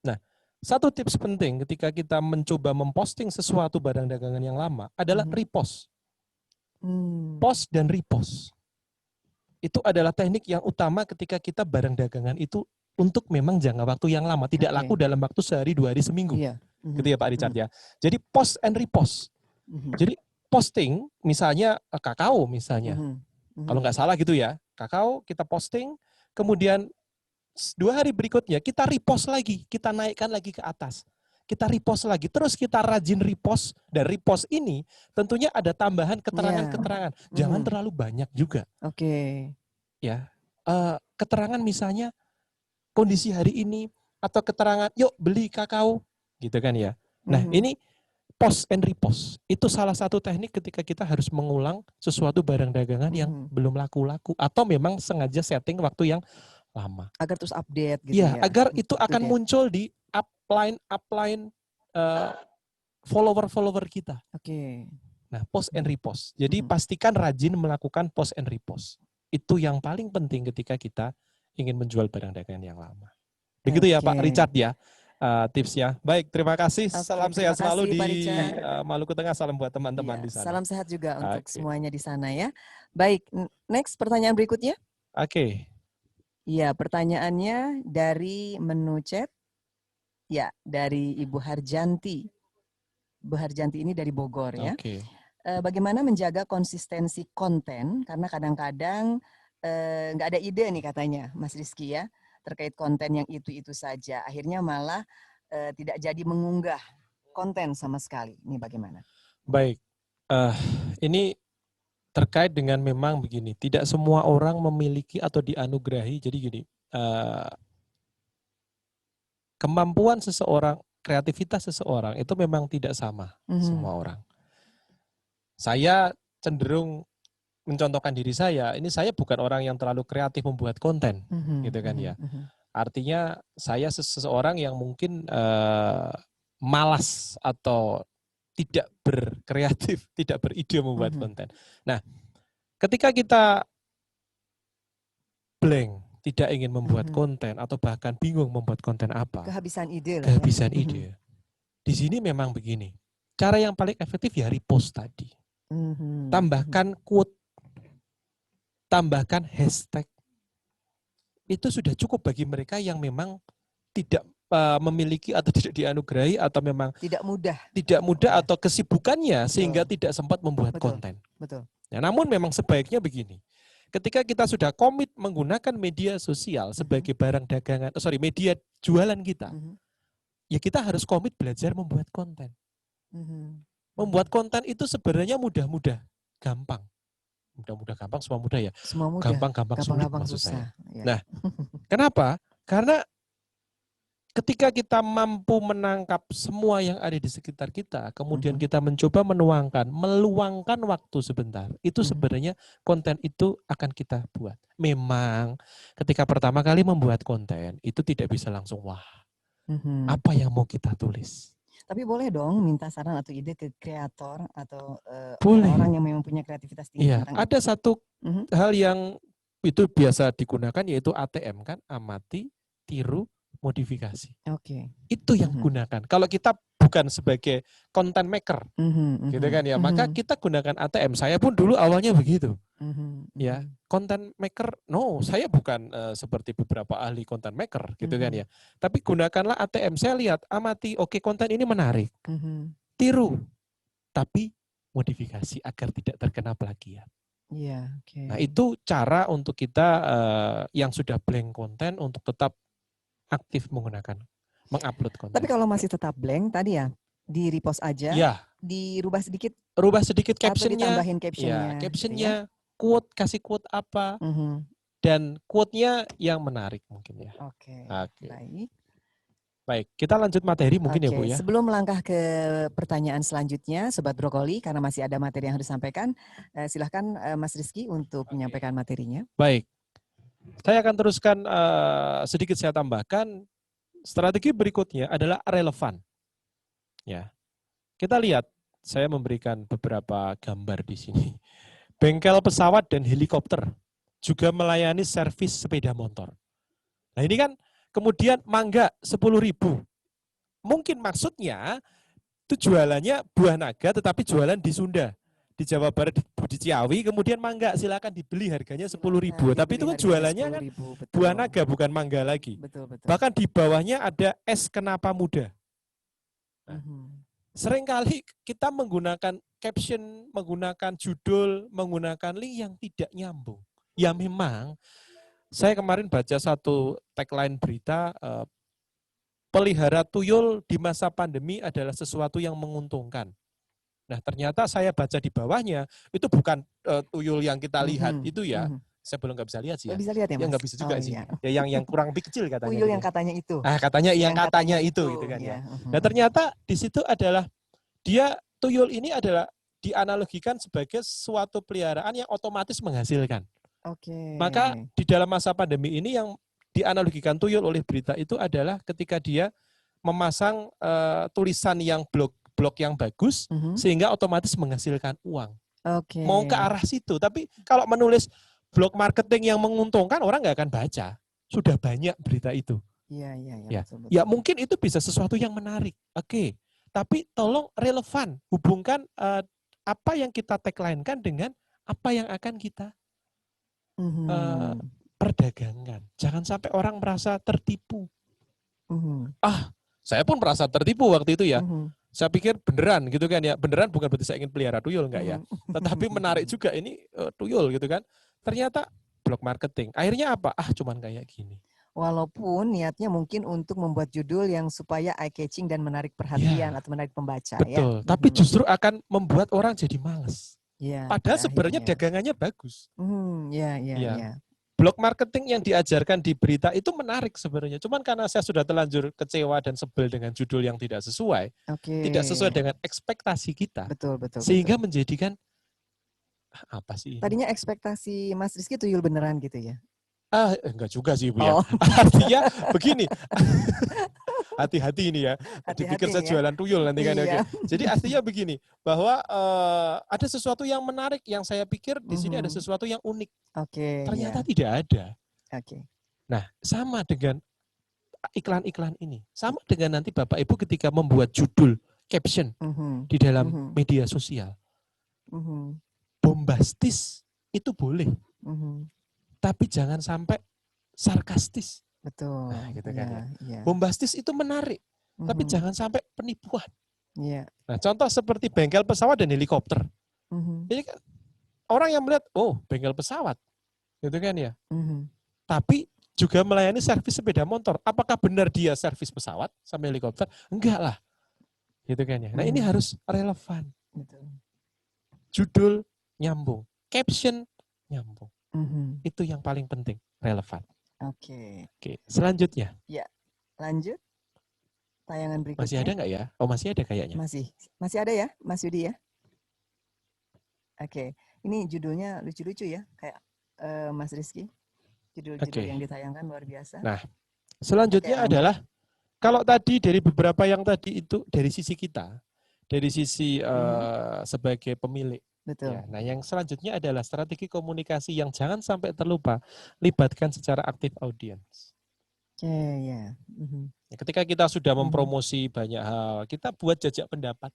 Nah, satu tips penting ketika kita mencoba memposting sesuatu barang dagangan yang lama adalah repost. Post dan repost. Itu adalah teknik yang utama ketika kita barang dagangan itu untuk memang jangka waktu yang lama, tidak laku dalam waktu sehari, 2 hari, seminggu. Gitu ya Pak Richard ya. Jadi post and repost. Jadi posting misalnya kakao misalnya. Kalau nggak salah gitu ya. Kakao kita posting, kemudian 2 hari berikutnya kita repost lagi, kita naikkan lagi ke atas. Kita repost lagi, terus kita rajin repost, dan repost ini tentunya ada tambahan keterangan-keterangan. Jangan terlalu banyak juga. Ya, keterangan misalnya kondisi hari ini, atau keterangan yuk beli kakao, gitu kan ya. Nah ini post and repost, itu salah satu teknik ketika kita harus mengulang sesuatu barang dagangan yang belum laku-laku, atau memang sengaja setting waktu yang lama. Agar terus update gitu ya. Agar itu akan muncul di upline follower kita. Nah, post and repost. Jadi pastikan rajin melakukan post and repost. Itu yang paling penting ketika kita ingin menjual barang dagangan yang lama. Begitu ya Pak Richard ya, tipsnya. Baik, terima kasih. Salam sehat selalu di Maluku Tengah. Salam buat teman-teman di sana. Salam sehat juga untuk semuanya di sana ya. Baik, next pertanyaan berikutnya. Iya, pertanyaannya dari menu chat. Ya, dari Ibu Harjanti. Bu Harjanti ini dari Bogor ya. Bagaimana menjaga konsistensi konten, karena kadang-kadang nggak ada ide nih katanya Mas Rizky ya, terkait konten yang itu-itu saja. Akhirnya malah tidak jadi mengunggah konten sama sekali. Ini bagaimana? Baik, ini terkait dengan memang begini, tidak semua orang memiliki atau dianugerahi, jadi gini, kemampuan seseorang, kreativitas seseorang itu memang tidak sama semua orang. Saya cenderung mencontohkan diri saya, ini saya bukan orang yang terlalu kreatif membuat konten, gitu kan ya. Artinya saya seseorang yang mungkin malas atau tidak berkreatif, tidak beride membuat konten. Nah, ketika kita blank, tidak ingin membuat konten atau bahkan bingung membuat konten apa. Kehabisan ide. Kehabisan ide. Di sini memang begini. Cara yang paling efektif ya repost tadi. Tambahkan quote, tambahkan hashtag. Itu sudah cukup bagi mereka yang memang tidak memiliki atau tidak dianugerahi atau memang tidak mudah atau kesibukannya sehingga tidak sempat membuat konten. Ya, namun memang sebaiknya begini. Ketika kita sudah komit menggunakan media sosial sebagai barang dagangan, media jualan kita, ya kita harus komit belajar membuat konten. Membuat konten itu sebenarnya mudah-mudah, gampang. Mudah-mudah gampang, semua mudah ya. Gampang-gampang sulit maksud saya. Nah, kenapa? Karena ketika kita mampu menangkap semua yang ada di sekitar kita, kemudian kita mencoba meluangkan waktu sebentar, itu sebenarnya konten itu akan kita buat. Memang ketika pertama kali membuat konten, itu tidak bisa langsung wah, apa yang mau kita tulis. Tapi boleh dong minta saran atau ide ke kreator atau orang yang memang punya kreativitas tinggi. Ada satu hal yang itu biasa digunakan yaitu ATM kan, amati, tiru, modifikasi. Oke. Itu yang gunakan. Kalau kita bukan sebagai content maker, gitu kan ya, maka kita gunakan ATM. Saya pun dulu awalnya begitu. Ya, content maker, no, saya bukan seperti beberapa ahli content maker, gitu kan ya. Tapi gunakanlah ATM. Saya lihat, amati, oke, konten ini menarik, tiru, tapi modifikasi agar tidak terkena plagiat. Iya, oke. Nah, itu cara untuk kita yang sudah blank konten untuk tetap aktif mengupload konten. Tapi kalau masih tetap blank tadi ya, di repost aja, ya, dirubah sedikit, rubah sedikit atau captionnya, ditambahin captionnya, ya, gitu captionnya, ya. quote, kasih quote apa, dan quote-nya yang menarik mungkin ya. Oke. Baik. Baik, kita lanjut materi mungkin ya Bu ya. Sebelum melangkah ke pertanyaan selanjutnya, Sobat Brokoli, karena masih ada materi yang harus disampaikan, silahkan Mas Rizky untuk menyampaikan materinya. Baik, saya akan teruskan sedikit saya tambahkan. Strategi berikutnya adalah relevan. Ya, kita lihat, saya memberikan beberapa gambar di sini. Bengkel pesawat dan helikopter juga melayani servis sepeda motor. Nah ini kan kemudian mangga 10.000. Mungkin maksudnya itu jualannya buah naga tetapi jualan di Sunda. Di Jawa Barat, di Ciawi, kemudian mangga silakan dibeli harganya 10.000. Tapi itu kan jualannya kan buah naga bukan mangga lagi. Bahkan di bawahnya ada es kenapa muda. Nah, seringkali kita menggunakan caption, menggunakan judul, menggunakan link yang tidak nyambung. Ya memang, saya kemarin baca satu tagline berita, pelihara tuyul di masa pandemi adalah sesuatu yang menguntungkan. Nah ternyata saya baca di bawahnya, itu bukan tuyul yang kita lihat itu ya. Saya belum nggak bisa lihat sih ya. Bisa lihat ya, Mas? Nggak bisa juga sih. Iya. Ya yang kurang lebih kecil katanya. Tuyul gitu. yang katanya itu. Ah katanya yang katanya itu gitu kan ya. Nah ternyata di situ adalah tuyul ini adalah dianalogikan sebagai suatu peliharaan yang otomatis menghasilkan. Maka di dalam masa pandemi ini yang dianalogikan tuyul oleh berita itu adalah ketika dia memasang tulisan yang blog yang bagus sehingga otomatis menghasilkan uang. Mau ke arah situ. Tapi kalau menulis blog marketing yang menguntungkan orang nggak akan baca. Sudah banyak berita itu. Iya. Betul. Ya mungkin itu bisa sesuatu yang menarik. Oke. Tapi tolong relevan, hubungkan apa yang kita tagline-kan dengan apa yang akan kita perdagangkan. Jangan sampai orang merasa tertipu. Saya pun merasa tertipu waktu itu ya. Saya pikir beneran gitu kan ya. Beneran bukan berarti saya ingin pelihara tuyul enggak ya. Tetapi menarik juga ini tuyul gitu kan. Ternyata blog marketing. Akhirnya apa? Cuman kayak gini. Walaupun niatnya mungkin untuk membuat judul yang supaya eye-catching dan menarik perhatian atau menarik pembaca. Betul, tapi justru akan membuat orang jadi males. Padahal sebenarnya akhirnya dagangannya bagus. Iya. Blog marketing yang diajarkan di berita itu menarik sebenarnya. Cuman karena saya sudah terlanjur kecewa dan sebel dengan judul yang tidak sesuai. Tidak sesuai dengan ekspektasi kita. Betul. Sehingga menjadikan, apa sih ini? Tadinya ekspektasi Mas Rizky tuyul beneran gitu ya? Enggak juga sih Bu ya. Artinya begini. Hati-hati ini ya. Dipikir saya jualan tuyul nanti kan. Iya. Jadi artinya begini, bahwa ada sesuatu yang menarik yang saya pikir di sini ada sesuatu yang unik. Ternyata tidak ada. Nah, sama dengan iklan-iklan ini. Sama dengan nanti Bapak Ibu ketika membuat judul, caption di dalam media sosial. Bombastis itu boleh. Tapi jangan sampai sarkastis. Betul. Nah, gitu kan ya. Bombastis itu menarik, tapi jangan sampai penipuan. Nah, contoh seperti bengkel pesawat dan helikopter. Jadi kan orang yang melihat, bengkel pesawat, gitu kan ya. Tapi juga melayani servis sepeda motor. Apakah benar dia servis pesawat sama helikopter? Enggak lah, gitu kan ya. Nah, ini harus relevan. Judul nyambung, caption nyambung. Itu yang paling penting, relevan. Oke, selanjutnya. Ya, lanjut. Tayangan berikutnya. Masih ada nggak ya? Masih ada kayaknya. Masih ada ya, Mas Yudi ya? Oke, ini judulnya lucu-lucu ya, kayak Mas Rizky. Judul-judul yang ditayangkan luar biasa. Nah, selanjutnya adalah, kalau tadi dari beberapa yang tadi itu dari sisi kita, dari sisi sebagai pemilik. Betul. Ya, nah, yang selanjutnya adalah strategi komunikasi yang jangan sampai terlupa, libatkan secara aktif audiens. Oke, ya. Ketika kita sudah mempromosi banyak hal, kita buat jajak pendapat.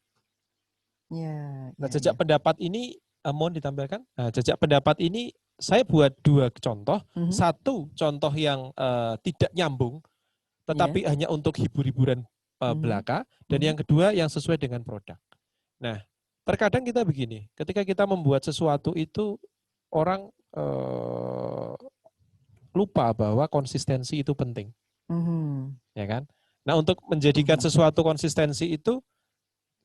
Ya, Nah, jajak pendapat ini, mohon ditampilkan. Nah, jajak pendapat ini saya buat 2 contoh. Satu contoh yang tidak nyambung, tetapi hanya untuk hibur-hiburan belaka. Dan yang kedua yang sesuai dengan produk. Nah, terkadang kita begini, ketika kita membuat sesuatu itu orang lupa bahwa konsistensi itu penting. Ya kan? Nah, untuk menjadikan sesuatu konsistensi itu,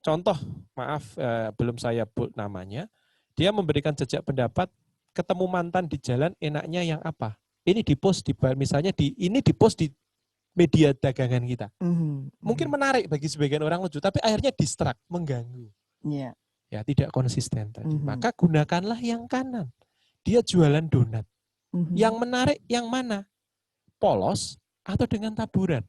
contoh, maaf belum saya sebut namanya, dia memberikan jejak pendapat, ketemu mantan di jalan enaknya yang apa? Ini di-post misalnya ini di-post di media dagangan kita. Mungkin menarik bagi sebagian orang lucu, tapi akhirnya distract, mengganggu. Ya, tidak konsisten tadi. Maka gunakanlah yang kanan. Dia jualan donat. Yang menarik yang mana? Polos atau dengan taburan.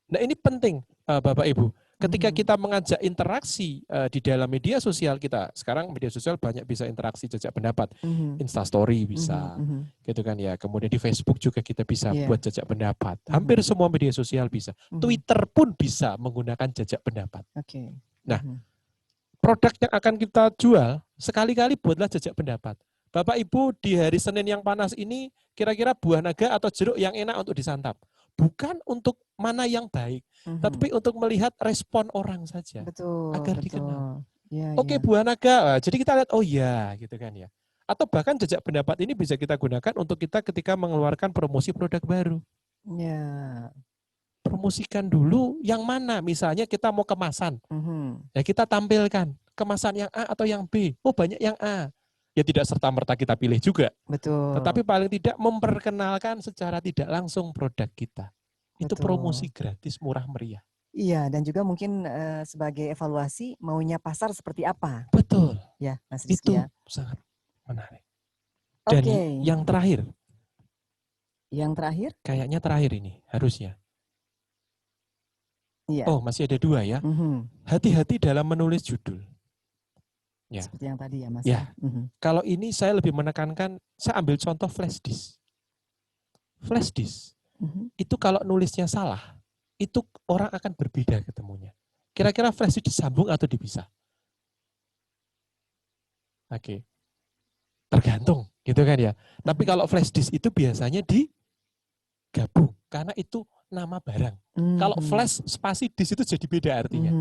Nah, ini penting Bapak Ibu. Ketika kita mengajak interaksi di dalam media sosial kita, sekarang media sosial banyak bisa interaksi jejak pendapat. Instastory bisa, gitu kan ya. Kemudian di Facebook juga kita bisa buat jejak pendapat. Hampir semua media sosial bisa. Twitter pun bisa menggunakan jejak pendapat. Nah, produk yang akan kita jual, sekali-kali buatlah jejak pendapat. Bapak Ibu, di hari Senin yang panas ini, kira-kira buah naga atau jeruk yang enak untuk disantap. Bukan untuk mana yang baik, tapi untuk melihat respon orang saja. Agar dikenal. Oke, buah naga. Jadi kita lihat, oh iya, gitu kan ya. Atau bahkan jejak pendapat ini bisa kita gunakan untuk kita ketika mengeluarkan promosi produk baru. Promosikan dulu yang mana. Misalnya kita mau kemasan. Ya kita tampilkan kemasan yang A atau yang B. Oh, banyak yang A. Ya tidak serta-merta kita pilih juga. Tetapi paling tidak memperkenalkan secara tidak langsung produk kita. Itu promosi gratis murah meriah. Iya, dan juga mungkin sebagai evaluasi maunya pasar seperti apa. Betul. Ya, Mas Rizky. Itu sangat menarik. Dan yang terakhir. Yang terakhir? Kayaknya terakhir ini, harusnya. Iya. Oh, masih ada 2 ya. Hati-hati dalam menulis judul. Ya. Seperti yang tadi ya Mas. Ya. Kalau ini saya lebih menekankan, saya ambil contoh flash disk. Flash disk, itu kalau nulisnya salah, itu orang akan berbeda ketemunya. Kira-kira flash disk disambung atau dipisah? Oke. Tergantung, gitu kan ya. Tapi kalau flash disk itu biasanya digabung, karena itu nama barang. Kalau flash spasi disk itu jadi beda artinya.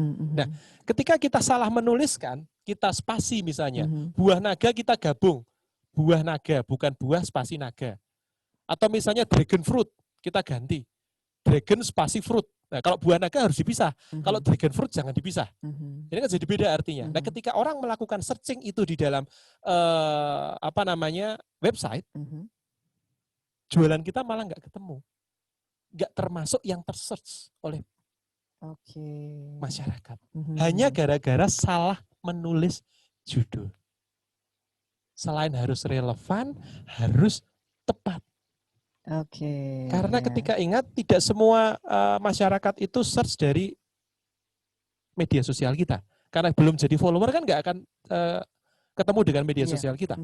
Nah, ketika kita salah menuliskan, kita spasi misalnya, buah naga kita gabung. Buah naga, bukan buah spasi naga. Atau misalnya dragon fruit, kita ganti. Dragon spasi fruit. Nah, kalau buah naga harus dipisah. Kalau dragon fruit jangan dipisah. Ini kan jadi beda artinya. Nah, ketika orang melakukan searching itu di dalam website, jualan kita malah nggak ketemu. Nggak termasuk yang tersearch oleh masyarakat. Hanya gara-gara salah menulis judul. Selain harus relevan, harus tepat. Karena ketika ingat, tidak semua masyarakat itu search dari media sosial kita. Karena belum jadi follower kan nggak akan ketemu dengan media sosial kita.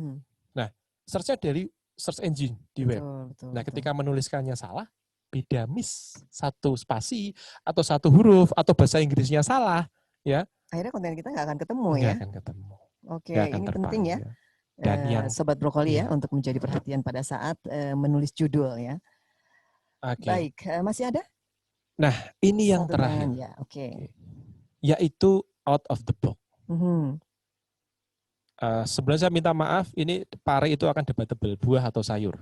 Nah, search-nya dari search engine di web. Nah, ketika menuliskannya salah, beda miss, 1 spasi atau 1 huruf atau bahasa Inggrisnya salah, ya. Akhirnya konten kita nggak akan ketemu Nggak ya. akan ketemu. Ini penting ya. Dan yang Sobat Brokoli ya untuk menjadi perhatian pada saat menulis judul ya. Baik, masih ada? Nah, ini yang terakhir. Ya, Yaitu out of the box. Sebenarnya saya minta maaf, ini pare itu akan debatable, buah atau sayur.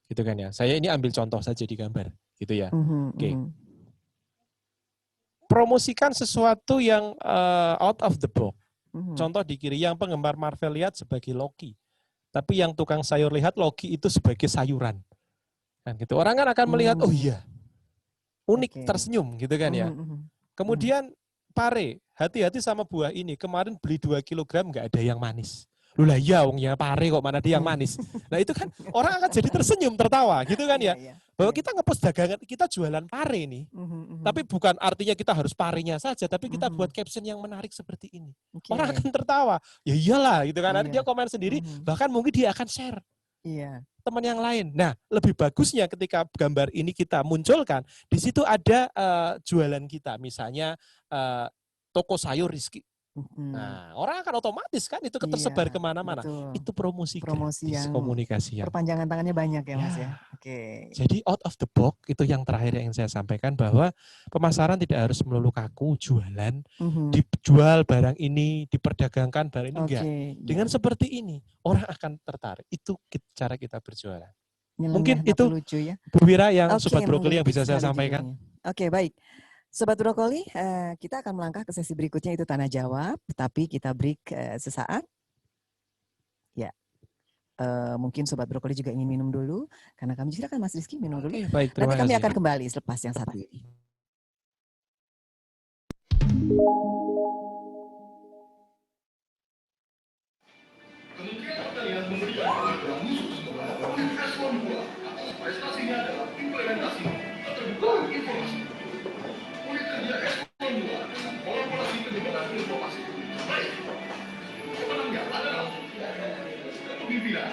Gitu kan ya. Saya ini ambil contoh saja di gambar, gitu ya. Promosikan sesuatu yang out of the box. Contoh di kiri, yang penggemar Marvel lihat sebagai Loki. Tapi yang tukang sayur lihat Loki itu sebagai sayuran. Kan gitu. Orang kan akan melihat, oh iya, unik, tersenyum gitu kan ya. Kemudian pare, hati-hati sama buah ini. Kemarin beli 2 kilogram nggak ada yang manis. Loh lah iya, wongnya pare kok mana ada yang manis. Nah itu kan orang akan jadi tersenyum, tertawa gitu kan ya. Bahwa kita ngepost dagangan, kita jualan pare nih. Tapi bukan artinya kita harus parenya saja, tapi kita buat caption yang menarik seperti ini. Orang akan tertawa. Ya iyalah gitu kan, nanti dia komen sendiri, bahkan mungkin dia akan share. teman yang lain. Nah, lebih bagusnya ketika gambar ini kita munculkan, di situ ada jualan kita, misalnya toko sayur Rizky. Nah, orang akan otomatis kan itu tersebar kemana-mana. Itu promosi gratis, yang komunikasi yang perpanjangan tangannya banyak ya Mas ya. Oke. Jadi out of the box itu yang terakhir yang saya sampaikan, bahwa pemasaran tidak harus melulu kaku jualan, dijual barang ini, diperdagangkan barang ini, enggak. Dengan seperti ini orang akan tertarik. Itu cara kita berjualan. Mungkin itu lucu ya. Bu Wira yang Sobat Brokoli yang bisa saya sampaikan. Oke, baik. Sobat Brokoli, kita akan melangkah ke sesi berikutnya, itu tanya jawab, tapi kita break sesaat. Ya, mungkin Sobat Brokoli juga ingin minum dulu, karena kami silakan Mas Rizky minum dulu. Baik, nanti kami akan kembali selepas yang satu ini. Kementerian Pertanian memberikan program khusus Investment 2. Prestasinya adalah implementasi keterbukaan informasi. Unit kerja Ekspon 2, kolaborasi penyebaran informasi. Baik, pemenangnya adalah kepemimpinan.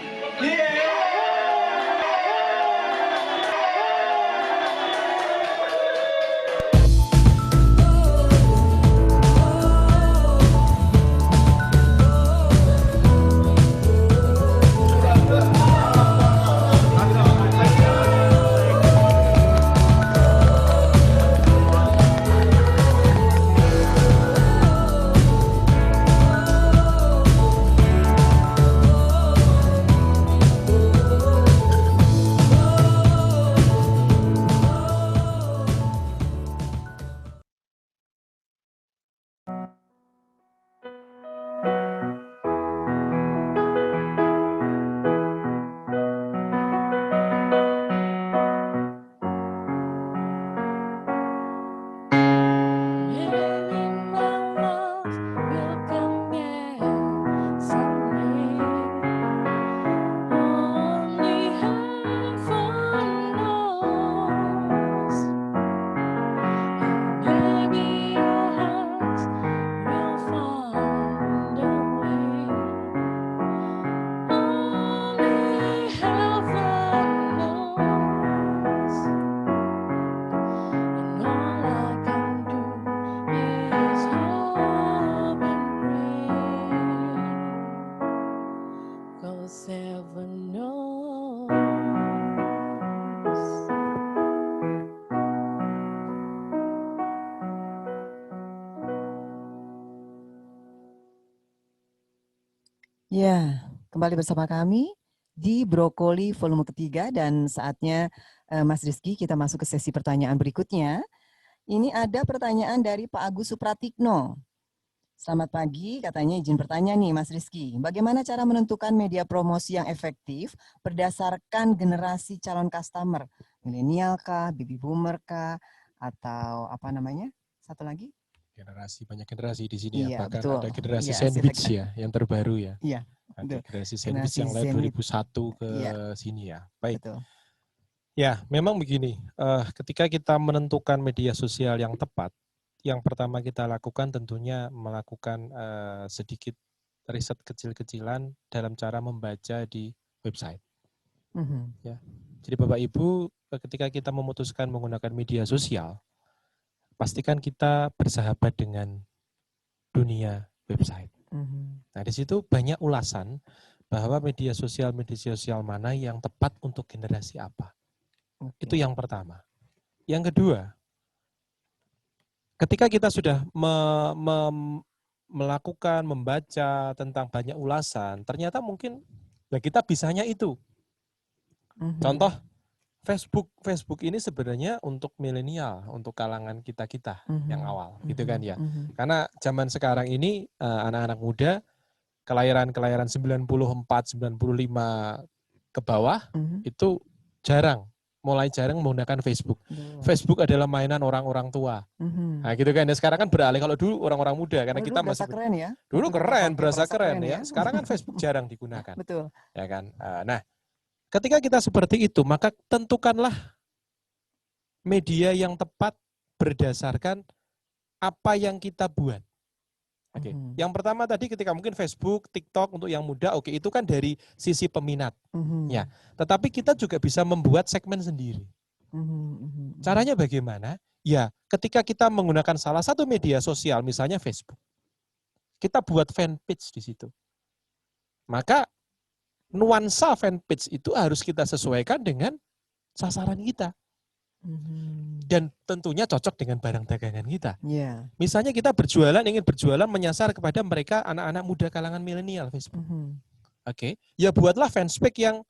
Ya, kembali bersama kami di Brokoli volume ketiga, dan saatnya Mas Rizky kita masuk ke sesi pertanyaan berikutnya. Ini ada pertanyaan dari Pak Agus Supratikno. Selamat pagi, katanya izin bertanya nih Mas Rizky. Bagaimana cara menentukan media promosi yang efektif berdasarkan generasi calon customer? Milenial kah, baby boomer kah, atau apa namanya? Satu lagi? Banyak generasi di sini ya, bahkan betul. ada generasi sandwich ya, yang terbaru ya. Iya. Ada generasi sandwich yang lahir 2001 ke sini ya. Baik. Betul. Ya, memang begini. Ketika kita menentukan media sosial yang tepat, yang pertama kita lakukan tentunya melakukan sedikit riset kecil-kecilan dalam cara membaca di website. Ya. Jadi Bapak Ibu, ketika kita memutuskan menggunakan media sosial, pastikan kita bersahabat dengan dunia website. Nah, di situ banyak ulasan bahwa media sosial mana yang tepat untuk generasi apa. Itu yang pertama. Yang kedua, ketika kita sudah melakukan, membaca tentang banyak ulasan, ternyata mungkin kita bisanya itu. Contoh, Facebook ini sebenarnya untuk milenial, untuk kalangan kita yang awal, gitu kan ya. Karena zaman sekarang ini anak-anak muda kelahiran 94, 95 ke bawah itu mulai jarang menggunakan Facebook. Facebook adalah mainan orang-orang tua. Nah, gitu kan ya. Sekarang kan beralih, kalau dulu orang-orang muda, karena kita masih keren ya. Dulu keren, berasa keren ya. Sekarang kan Facebook jarang digunakan. Betul. Ya kan. Nah, ketika kita seperti itu, maka tentukanlah media yang tepat berdasarkan apa yang kita buat. Oke. Yang pertama tadi ketika mungkin Facebook, TikTok untuk yang muda, oke, itu kan dari sisi peminat. Ya. Tetapi kita juga bisa membuat segmen sendiri. Caranya bagaimana? Ya, ketika kita menggunakan salah satu media sosial, misalnya Facebook, kita buat fanpage di situ. Maka nuansa fanpage itu harus kita sesuaikan dengan sasaran kita. Dan tentunya cocok dengan barang dagangan kita. Misalnya kita ingin berjualan menyasar kepada mereka anak-anak muda kalangan milenial Facebook. Oke, ya buatlah fanspage yang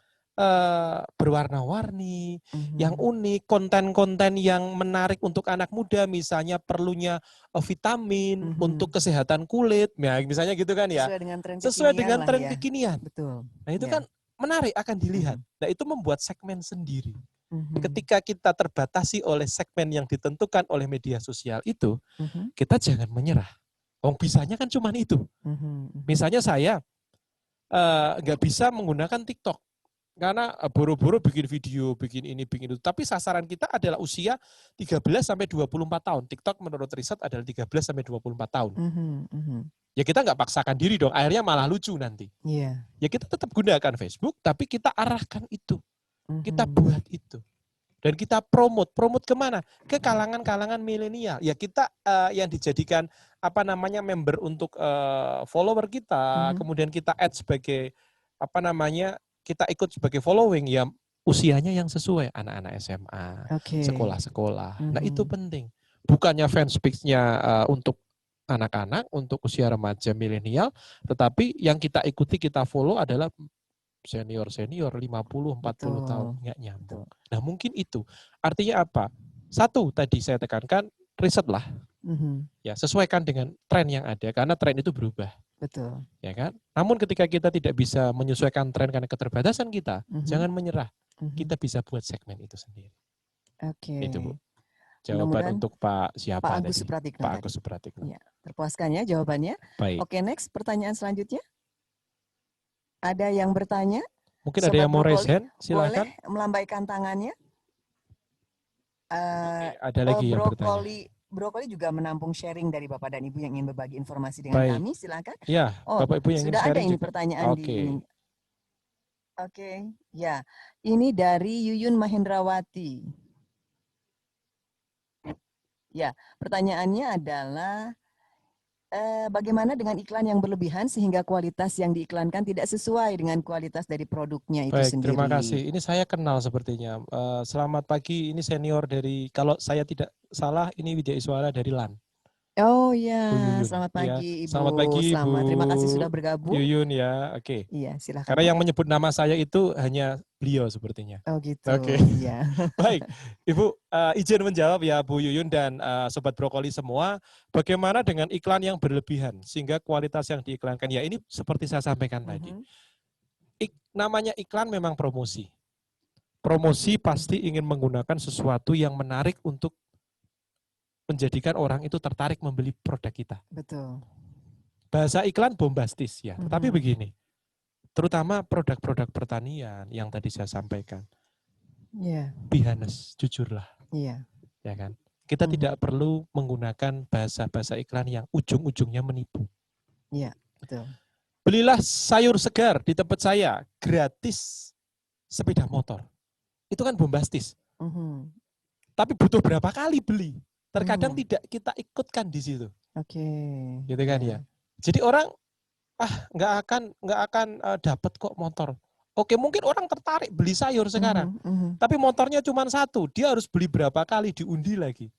berwarna-warni, yang unik, konten-konten yang menarik untuk anak muda, misalnya perlunya vitamin untuk kesehatan kulit, ya misalnya gitu kan ya. Sesuai dengan tren kekinian. Betul. Nah itu kan menarik akan dilihat. Nah itu membuat segmen sendiri. Ketika kita terbatasi oleh segmen yang ditentukan oleh media sosial itu, kita jangan menyerah. Bisanya kan cuma itu. Misalnya saya nggak bisa menggunakan TikTok karena buru-buru bikin video, bikin ini, bikin itu. Tapi sasaran kita adalah usia 13 sampai 24 tahun. TikTok menurut riset adalah 13 sampai 24 tahun. Ya kita nggak paksakan diri dong. Akhirnya malah lucu nanti. Ya kita tetap gunakan Facebook, tapi kita arahkan itu. Kita buat itu. Dan kita promote kemana? Ke kalangan-kalangan milenial. Ya kita yang dijadikan member untuk follower kita, kemudian kita add sebagai kita ikut sebagai following, ya usianya yang sesuai, anak-anak SMA, sekolah-sekolah. Nah itu penting. Bukannya fanspage-nya untuk anak-anak, untuk usia remaja milenial, tetapi yang kita ikuti, kita follow adalah senior 50, 40 tahun, nggak nyambung. Nah mungkin itu. Artinya apa? Satu, tadi saya tekankan, riset lah. Ya, sesuaikan dengan tren yang ada, karena tren itu berubah. Betul. Ya kan? Namun ketika kita tidak bisa menyesuaikan tren karena keterbatasan kita, jangan menyerah. Kita bisa buat segmen itu sendiri. Itu Bu. Jawaban untuk Pak siapa Pak Agus tadi? Supratikno. Pak Agus Supratikno. Ya, terpuaskan ya jawabannya. Baik. Oke, next pertanyaan selanjutnya. Ada yang bertanya? Mungkin ada yang mau raise hand, silakan. Boleh melambaikan tangannya. Ada lagi yang bertanya. Brokoli juga menampung sharing dari Bapak dan Ibu yang ingin berbagi informasi dengan kami. Silakan. Ya, Bapak Ibu yang ingin sharing. Sudah ada ini juga. pertanyaan di ini. Oke, ya. Ini dari Yuyun Mahendrawati. Ya, pertanyaannya adalah bagaimana dengan iklan yang berlebihan sehingga kualitas yang diiklankan tidak sesuai dengan kualitas dari produknya itu sendiri. Terima kasih. Ini saya kenal sepertinya. Selamat pagi, ini senior dari, kalau saya tidak salah, ini Widya Iswara dari LAN. Oh ya, selamat pagi Ibu. Selamat pagi Ibu. Terima kasih sudah bergabung. Yuyun ya, oke. Iya, silakan. Karena yang menyebut nama saya itu hanya beliau sepertinya. Oh gitu. Oke. Iya. Baik, Ibu izin menjawab ya Bu Yuyun dan Sobat Brokoli semua. Bagaimana dengan iklan yang berlebihan sehingga kualitas yang diiklankan, ya ini seperti saya sampaikan tadi. Namanya iklan memang promosi. Promosi pasti ingin menggunakan sesuatu yang menarik untuk menjadikan orang itu tertarik membeli produk kita. Betul. Bahasa iklan bombastis ya, tetapi begini, terutama produk-produk pertanian yang tadi saya sampaikan. Be honest, jujurlah. Ya kan? Kita tidak perlu menggunakan bahasa-bahasa iklan yang ujung-ujungnya menipu. Iya, betul. Belilah sayur segar di tempat saya, gratis sepeda motor. Itu kan bombastis. Tapi butuh berapa kali beli? Terkadang tidak kita ikutkan di situ. Gitu kan ya. Jadi orang nggak akan dapat kok motor. Oke, mungkin orang tertarik beli sayur sekarang. Tapi motornya cuma satu, dia harus beli berapa kali diundi lagi.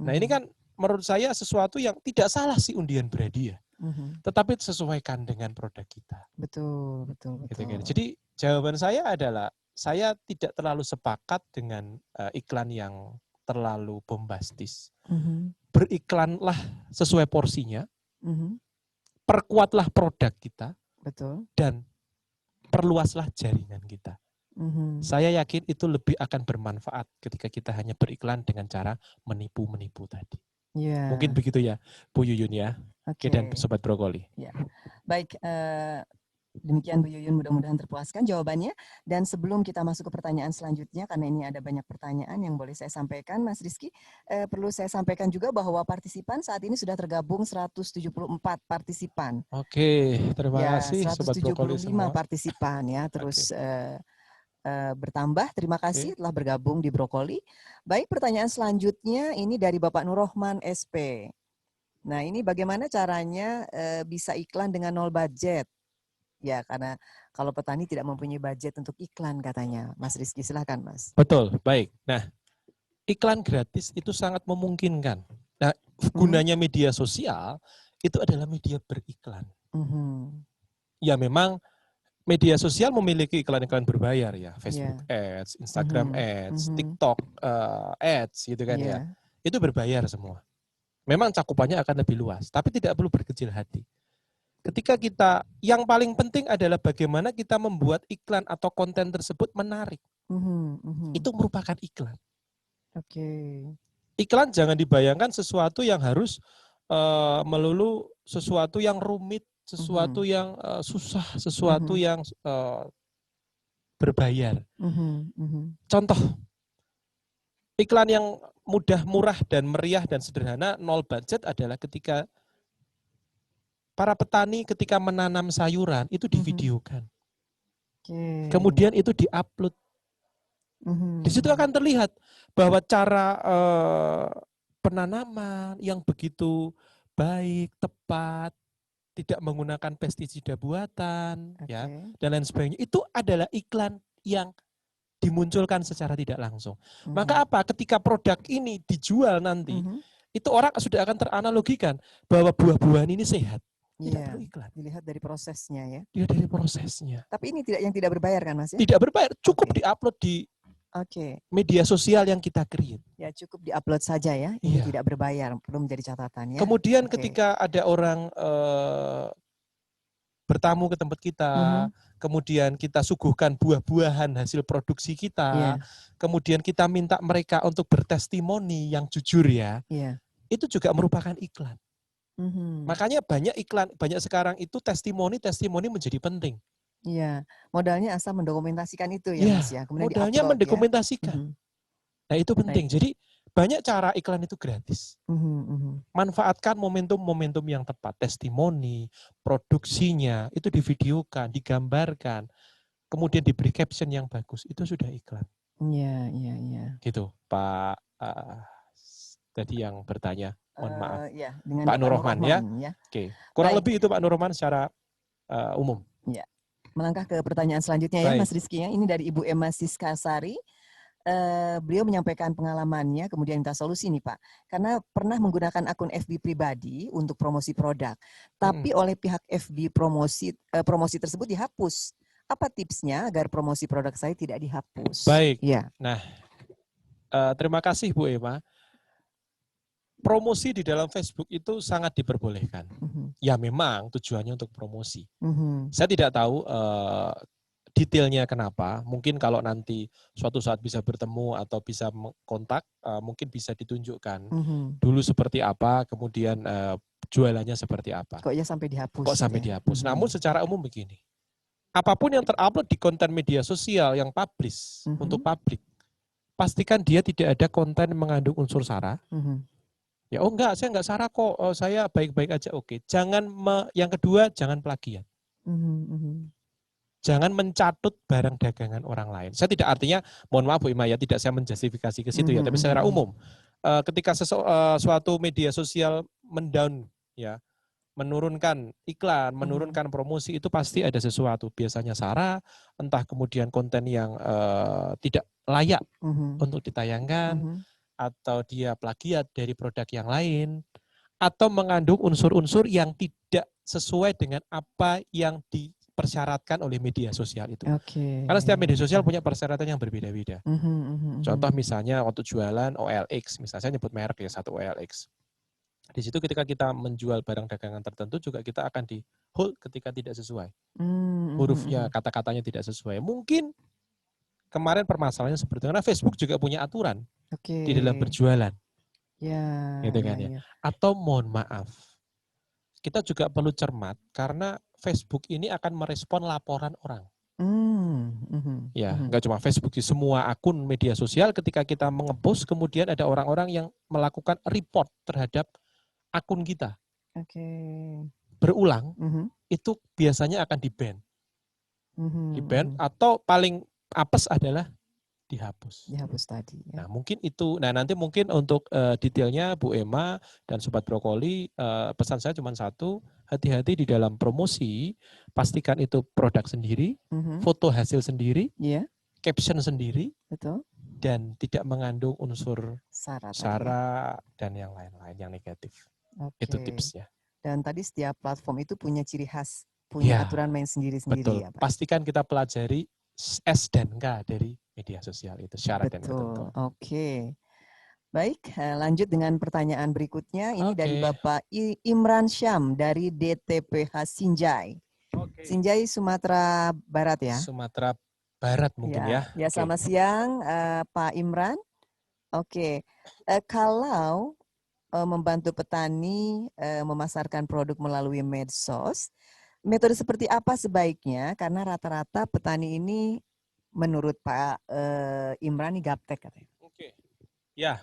Nah, ini kan menurut saya sesuatu yang tidak salah sih undian berhadiah. Tetapi sesuaikan dengan produk kita. Betul. Gitu kan. Jadi jawaban saya adalah saya tidak terlalu sepakat dengan iklan yang terlalu bombastis. Beriklanlah sesuai porsinya, perkuatlah produk kita, dan perluaslah jaringan kita. Saya yakin itu lebih akan bermanfaat ketika kita hanya beriklan dengan cara menipu-menipu tadi. Mungkin begitu ya, Bu Yuyun ya, dan Sobat Brokoli. Baik, Demikian Bu Yuyun, mudah-mudahan terpuaskan jawabannya. Dan sebelum kita masuk ke pertanyaan selanjutnya, karena ini ada banyak pertanyaan yang boleh saya sampaikan, Mas Rizky, perlu saya sampaikan juga bahwa partisipan saat ini sudah tergabung 174 partisipan. Oke, terima Ya, kasih Sobat Brokoli 175 semua. partisipan ya, terus bertambah. Terima kasih telah bergabung di Brokoli. Baik, pertanyaan selanjutnya ini dari Bapak Nurrohman SP. Nah, ini bagaimana caranya bisa iklan dengan nol budget? Ya, karena kalau petani tidak mempunyai budget untuk iklan katanya. Mas Rizky, silakan Mas. Betul, baik. Nah, iklan gratis itu sangat memungkinkan. Nah, gunanya media sosial itu adalah media beriklan. Ya memang media sosial memiliki iklan-iklan berbayar ya, Facebook Ads, Instagram Ads, TikTok Ads gitu kan ya. Itu berbayar semua. Memang cakupannya akan lebih luas, tapi tidak perlu berkecil hati. Ketika kita, yang paling penting adalah bagaimana kita membuat iklan atau konten tersebut menarik. Itu merupakan iklan. Iklan jangan dibayangkan sesuatu yang harus melulu sesuatu yang rumit, sesuatu yang susah, sesuatu yang berbayar. Contoh, iklan yang mudah, murah, dan meriah, dan sederhana, nol budget adalah ketika para petani ketika menanam sayuran itu divideokan. Kemudian itu diupload. Di situ akan terlihat bahwa cara penanaman yang begitu baik, tepat, tidak menggunakan pestisida buatan, ya, dan lain sebagainya. Itu adalah iklan yang dimunculkan secara tidak langsung. Maka apa? Ketika produk ini dijual nanti, itu orang sudah akan teranalogikan bahwa buah-buahan ini sehat. Tidak perlu iklan. Dilihat dari prosesnya ya. Dilihat dari prosesnya. Tapi ini yang tidak berbayar kan Mas ya? Tidak berbayar, cukup diupload di media sosial yang kita create. Ya cukup diupload saja ya, ini tidak berbayar, perlu menjadi catatan ya. Kemudian ketika ada orang bertamu ke tempat kita, kemudian kita suguhkan buah-buahan hasil produksi kita, kemudian kita minta mereka untuk bertestimoni yang jujur ya, itu juga merupakan iklan. Makanya banyak iklan, banyak sekarang itu testimoni menjadi penting. Iya, modalnya asal mendokumentasikan itu ya Mas ya. Kemudian modalnya mendokumentasikan. Nah itu penting. Jadi banyak cara iklan itu gratis. Manfaatkan momentum-momentum yang tepat, testimoni, produksinya itu divideokan, digambarkan, kemudian diberi caption yang bagus, itu sudah iklan. Iya. Gitu, Pak. Tadi yang bertanya. Mohon maaf. Dengan Pak Nurrohman ya. Oke. Kurang lebih itu Pak Nurrohman secara umum. Ya. Melangkah ke pertanyaan selanjutnya ya Mas Rizky ya. Ini dari Ibu Emma Siskasari. Beliau menyampaikan pengalamannya, kemudian minta solusi nih Pak. Karena pernah menggunakan akun FB pribadi untuk promosi produk. Tapi oleh pihak FB promosi tersebut dihapus. Apa tipsnya agar promosi produk saya tidak dihapus? Baik. Ya. Nah, terima kasih Bu Emma. Promosi di dalam Facebook itu sangat diperbolehkan. Ya memang tujuannya untuk promosi. Saya tidak tahu detailnya kenapa. Mungkin kalau nanti suatu saat bisa bertemu atau bisa kontak, mungkin bisa ditunjukkan dulu seperti apa, kemudian jualannya seperti apa. Kok ya sampai dihapus? Kok sampai dihapus? Namun secara umum begini, apapun yang terupload di konten media sosial yang publish untuk publik, pastikan dia tidak ada konten yang mengandung unsur sara. Ya, oh enggak, saya enggak sara kok, saya baik-baik aja, oke. Yang kedua, jangan plagiat. Jangan mencatut barang dagangan orang lain. Saya tidak artinya, mohon maaf Bu Ima ya, tidak saya menjustifikasi ke situ ya, tapi secara umum, ketika suatu media sosial mendown, ya, menurunkan iklan, menurunkan promosi, itu pasti ada sesuatu. Biasanya sara, entah kemudian konten yang tidak layak untuk ditayangkan, atau dia plagiat dari produk yang lain, atau mengandung unsur-unsur yang tidak sesuai dengan apa yang dipersyaratkan oleh media sosial itu. Karena setiap media sosial punya persyaratan yang berbeda-beda. Contoh misalnya waktu jualan OLX, misalnya saya nyebut merek ya, satu OLX. Di situ ketika kita menjual barang dagangan tertentu juga kita akan di hold ketika tidak sesuai. Hurufnya, kata-katanya tidak sesuai. Mungkin kemarin permasalahannya seperti itu, karena Facebook juga punya aturan di dalam berjualan. Gitu kan ya. Atau mohon maaf, kita juga perlu cermat karena Facebook ini akan merespon laporan orang. Ya, nggak cuma Facebook, di semua akun media sosial ketika kita nge-post, kemudian ada orang-orang yang melakukan report terhadap akun kita. Berulang, itu biasanya akan di-ban. Di-ban atau paling apes adalah dihapus. Dihapus tadi. Ya. Nah, mungkin itu. Nah, nanti mungkin untuk detailnya Bu Emma dan Sobat Brokoli, pesan saya cuma satu, hati-hati di dalam promosi, pastikan itu produk sendiri, foto hasil sendiri, caption sendiri, betul, dan tidak mengandung unsur sara dan yang lain-lain yang negatif. Itu tipsnya. Dan tadi setiap platform itu punya ciri khas, punya aturan main sendiri-sendiri. Betul. Ya, Pak? Pastikan kita pelajari S dan K dari media sosial itu, syarat dan ketentuan. Oke. Baik, lanjut dengan pertanyaan berikutnya. Ini dari Bapak Imran Syam dari DTPH Sinjai. Sinjai, Sumatera Barat ya? Sumatera Barat mungkin ya. Ya, selamat siang Pak Imran. Oke, kalau membantu petani memasarkan produk melalui medsos, metode seperti apa sebaiknya? Karena rata-rata petani ini menurut Pak Imran ini gaptek katanya. Ya,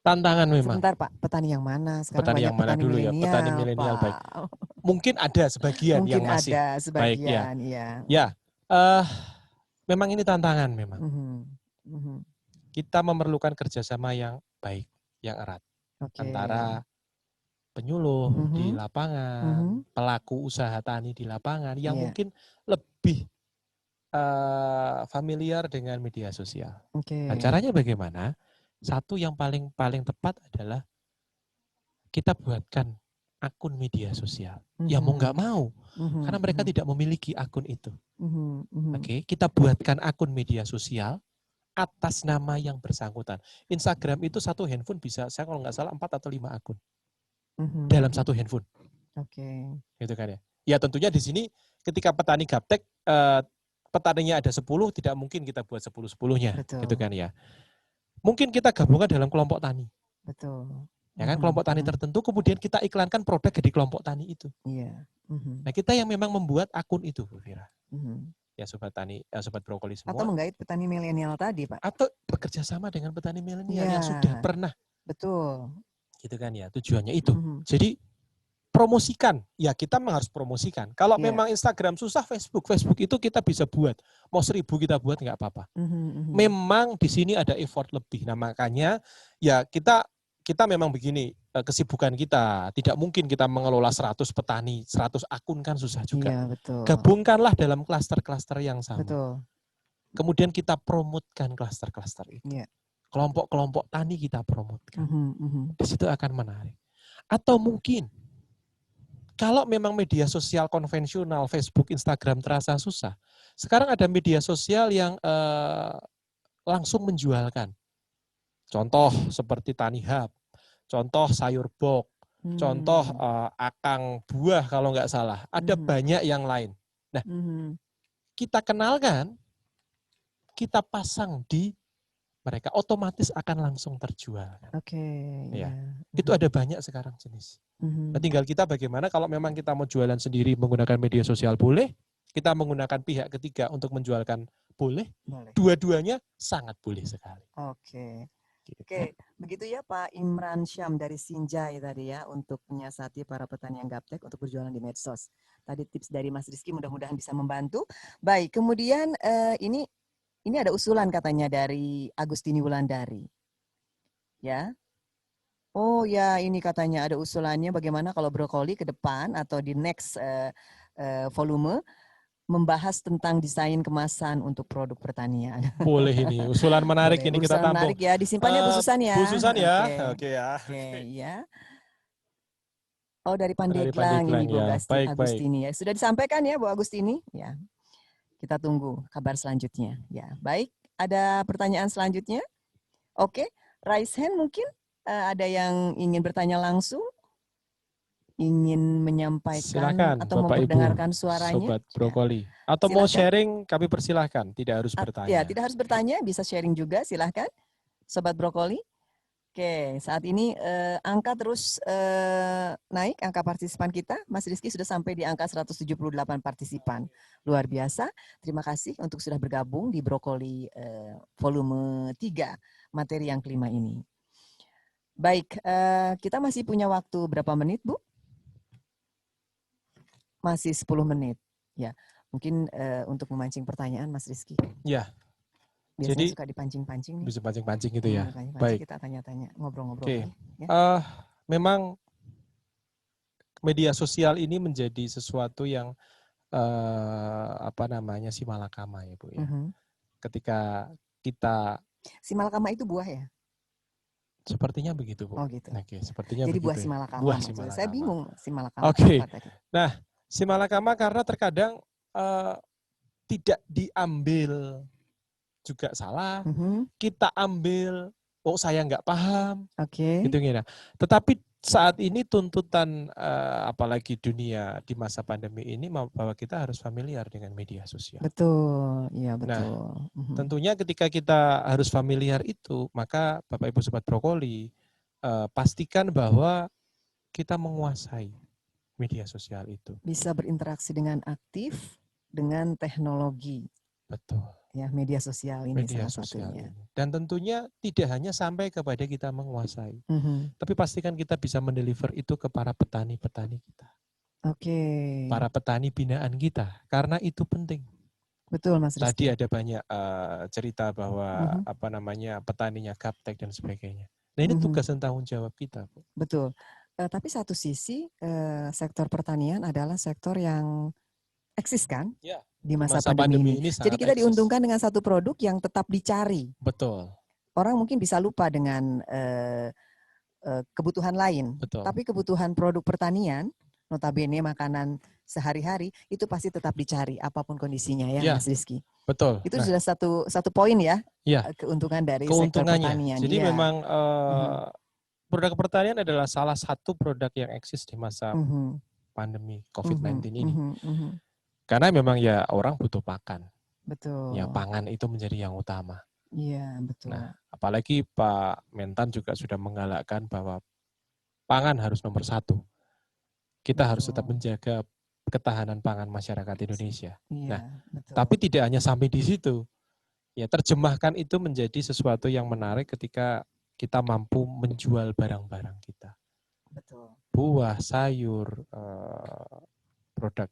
tantangan memang. Sebentar Pak, petani yang mana? Sekarang petani yang mana dulu ya? Petani milenial, baik. Mungkin ada sebagian yang masih. Ada sebagian, baik, ya. Memang ini tantangan memang. Kita memerlukan kerjasama yang baik, yang erat. Antara penyuluh di lapangan, pelaku usaha tani di lapangan yang mungkin lebih familiar dengan media sosial. Nah, caranya bagaimana? Satu yang paling tepat adalah kita buatkan akun media sosial. Ya mau nggak mau, karena mereka tidak memiliki akun itu. Kita buatkan akun media sosial atas nama yang bersangkutan. Instagram itu satu handphone bisa, saya kalau nggak salah 4 atau 5 akun dalam satu handphone. Gitu kan ya. Ya tentunya di sini ketika petani gaptek, petaninya ada 10, tidak mungkin kita buat 10-10-nya. Gitu kan ya. Mungkin kita gabungkan dalam kelompok tani. Ya kan, kelompok tani tertentu, kemudian kita iklankan produk di kelompok tani itu. Nah, kita yang memang membuat akun itu, Bu Fira. Ya Sobat Tani, Sobat Brokoli semua. Atau menggait petani milenial tadi, Pak. Atau bekerja sama dengan petani milenial yang sudah pernah. Betul. Gitu kan ya, tujuannya itu. Jadi promosikan, ya kita memang harus promosikan. Kalau memang Instagram susah, Facebook itu kita bisa buat. Mau 1000 kita buat nggak apa-apa. Memang di sini ada effort lebih. Nah makanya ya kita memang begini, kesibukan kita. Tidak mungkin kita mengelola 100 petani, 100 akun kan susah juga. Iya, betul. Gabungkanlah dalam klaster-klaster yang sama. Betul. Kemudian kita promotkan klaster-klaster itu. Kelompok-kelompok tani kita promotkan. Di situ akan menarik. Atau mungkin kalau memang media sosial konvensional, Facebook, Instagram terasa susah, sekarang ada media sosial yang langsung menjualkan. Contoh seperti Tani Hub, contoh sayur bok, contoh akang buah kalau nggak salah. Ada banyak yang lain. Nah, kita kenalkan, kita pasang di mereka, otomatis akan langsung terjual. Ya. Itu ada banyak sekarang jenis. Nah, tinggal kita bagaimana kalau memang kita mau jualan sendiri menggunakan media sosial boleh, kita menggunakan pihak ketiga untuk menjualkan boleh. Dua-duanya sangat boleh sekali. Oke, begitu ya Pak Imran Syam dari Sinjai tadi ya, untuk menyiasati para petani yang gaptek untuk berjualan di medsos. Tadi tips dari Mas Rizky mudah-mudahan bisa membantu. Baik, kemudian ini ada usulan katanya dari Agustini Wulandari. Ya. Oh ya, ini katanya ada usulannya bagaimana kalau Brokoli ke depan atau di next volume membahas tentang desain kemasan untuk produk pertanian. Boleh ini, usulan menarik. Boleh. Ini kita tampung. Menarik ya, disimpannya Bu Susan ya. Bu Susan ya, oke ya. Ya. Oh dari Pandeglang ini Bu Agustini ya. Sudah disampaikan ya Bu Agustini? Ya. Kita tunggu kabar selanjutnya. Ya, baik. Ada pertanyaan selanjutnya? Oke, raise hand mungkin ada yang ingin bertanya langsung, ingin menyampaikan silakan, atau Bapak memperdengarkan Ibu, suaranya. Sobat Brokoli. Atau silakan. Mau sharing, kami persilahkan. Tidak harus bertanya. Ya, tidak harus bertanya, bisa sharing juga. Silahkan, Sobat Brokoli. Oke, saat ini angka terus naik, angka partisipan kita. Mas Rizky sudah sampai di angka 178 partisipan. Luar biasa. Terima kasih untuk sudah bergabung di Brokoli volume 3, materi yang kelima ini. Baik, kita masih punya waktu berapa menit, Bu? Masih 10 menit. Ya, mungkin untuk memancing pertanyaan, Mas Rizky. Ya. Biasanya Jadi suka dipancing-pancing nih. bisa pancing-pancing gitu ya. Pancing-pancing, Baik. kita tanya-tanya, ngobrol-ngobrol. Oke. Ya. Memang media sosial ini menjadi sesuatu yang simalakama ya Bu ya. Ketika kita Simalakama itu buah ya? sepertinya begitu Bu. Oh gitu. Oke, sepertinya jadi begitu. buah simalakama. Buah maksudnya. simalakama. Saya bingung simalakama. Oke. Apa tadi? Nah, simalakama karena terkadang tidak diambil juga salah, kita ambil, oh saya nggak paham, gitu ya. Tetapi saat ini tuntutan apalagi dunia di masa pandemi ini bahwa kita harus familiar dengan media sosial. Betul, iya betul. Nah, tentunya ketika kita harus familiar itu, maka Bapak Ibu Sobat Brokoli pastikan bahwa kita menguasai media sosial itu. Bisa berinteraksi dengan aktif dengan teknologi. Betul. Ya, media sosial ini media salah sosial satunya. Ini. Dan tentunya tidak hanya sampai kepada kita menguasai, tapi pastikan kita bisa mendeliver itu ke para petani-petani kita. Para petani binaan kita, karena itu penting. Betul, Mas Rizky. Tadi ada banyak cerita bahwa petaninya gaptek dan sebagainya. Nah ini tugas dan tanggung jawab kita, Bu. Betul. Tapi satu sisi sektor pertanian adalah sektor yang eksis kan? Ya. Di masa pandemi ini. Jadi kita diuntungkan dengan satu produk yang tetap dicari. Betul. Orang mungkin bisa lupa dengan kebutuhan lain. Betul. Tapi kebutuhan produk pertanian, notabene makanan sehari-hari, itu pasti tetap dicari apapun kondisinya ya, Mas Rizky. Betul. Itu sudah satu poin ya, keuntungan dari sektor pertanian. Jadi memang produk pertanian adalah salah satu produk yang eksis di masa pandemi COVID-19 ini. Karena memang ya orang butuh pakan. Betul. Ya pangan itu menjadi yang utama. Iya, betul. Nah, apalagi Pak Mentan juga sudah menggalakkan bahwa pangan harus nomor 1. Kita harus tetap menjaga ketahanan pangan masyarakat Indonesia. Iya, nah, tapi tidak hanya sampai di situ. Ya, terjemahkan itu menjadi sesuatu yang menarik ketika kita mampu menjual barang-barang kita. Betul. Buah, sayur, produk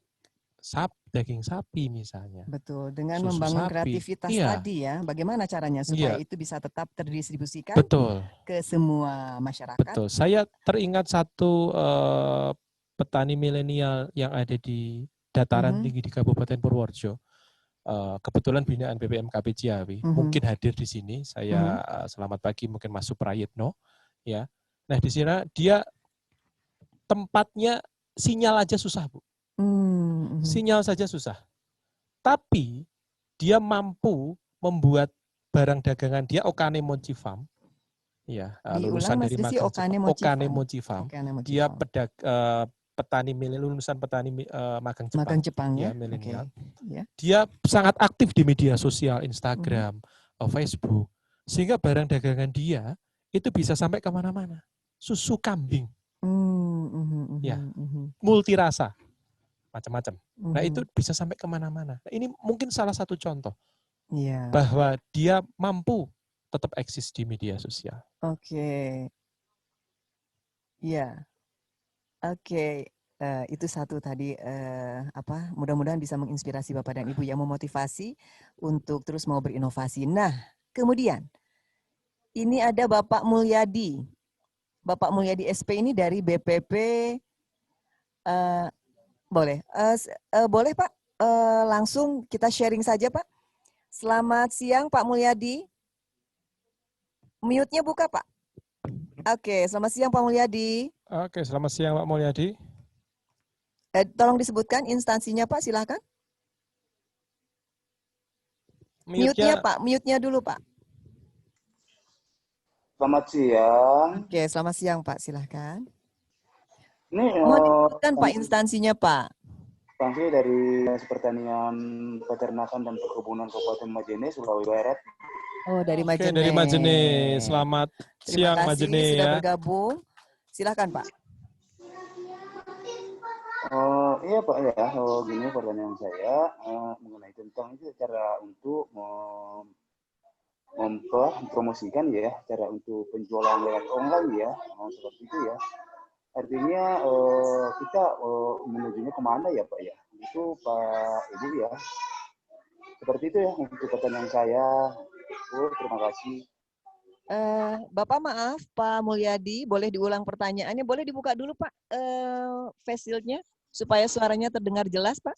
daging sapi misalnya. Betul, dengan susu membangun sapi. kreativitas tadi ya, bagaimana caranya supaya itu bisa tetap terdistribusikan ke semua masyarakat. Betul, saya teringat satu petani milenial yang ada di dataran tinggi di Kabupaten Purworejo. Kebetulan binaan BPMKP Ciawi, mungkin hadir di sini. Saya selamat pagi, mungkin Mas Suprayitno. Ya, nah di sini dia tempatnya sinyal aja susah, Bu. Sinyal saja susah. Tapi dia mampu membuat barang dagangan dia Okane Mochi Farm. Ya, lulusan dari Okane Mochi Farm. Dia petani lulusan petani magang Jepang. Magang Jepang ya, milenial. Dia sangat aktif di media sosial, Instagram, Facebook. Sehingga barang dagangan dia itu bisa sampai kemana-mana. Susu kambing. Ya, multirasa. Macam-macam. Nah itu bisa sampai kemana-mana. Nah, ini mungkin salah satu contoh bahwa dia mampu tetap eksis di media sosial. Oke. Ya. Oke. Itu satu tadi mudah-mudahan bisa menginspirasi Bapak dan Ibu yang memotivasi untuk terus mau berinovasi. Nah, kemudian ini ada Bapak Mulyadi. Bapak Mulyadi SP ini dari BPP boleh. Boleh Pak, langsung kita sharing saja Pak. Selamat siang Pak Mulyadi. Mute-nya buka Pak. Oke, selamat siang Pak Mulyadi. Oke, selamat siang Pak Mulyadi. Tolong disebutkan instansinya Pak, silakan. Mute-nya Pak, mute-nya dulu Pak. Selamat siang. Oke, selamat siang Pak, silakan. Ini mau disebutkan Pak instansinya Pak. Instansi dari Pertanian Peternakan dan Perkebunan Kabupaten Majene, Sulawesi Barat. Oh, dari Oke, Majene. dari Majene. Selamat Terima siang kasih Majene sudah ya. bergabung. Silakan Pak. Oh iya Pak ya, gini pertanyaan saya mengenai tentang itu cara untuk mempromosikan ya, cara untuk penjualan lewat online ya, seperti itu ya. Artinya kita menujunya kemana ya Pak ya? Itu Pak Ibu ya. Seperti itu ya untuk pertanyaan saya. Terima kasih. Bapak maaf, Pak Mulyadi, boleh diulang pertanyaannya? Boleh dibuka dulu Pak face shield-nya supaya suaranya terdengar jelas Pak?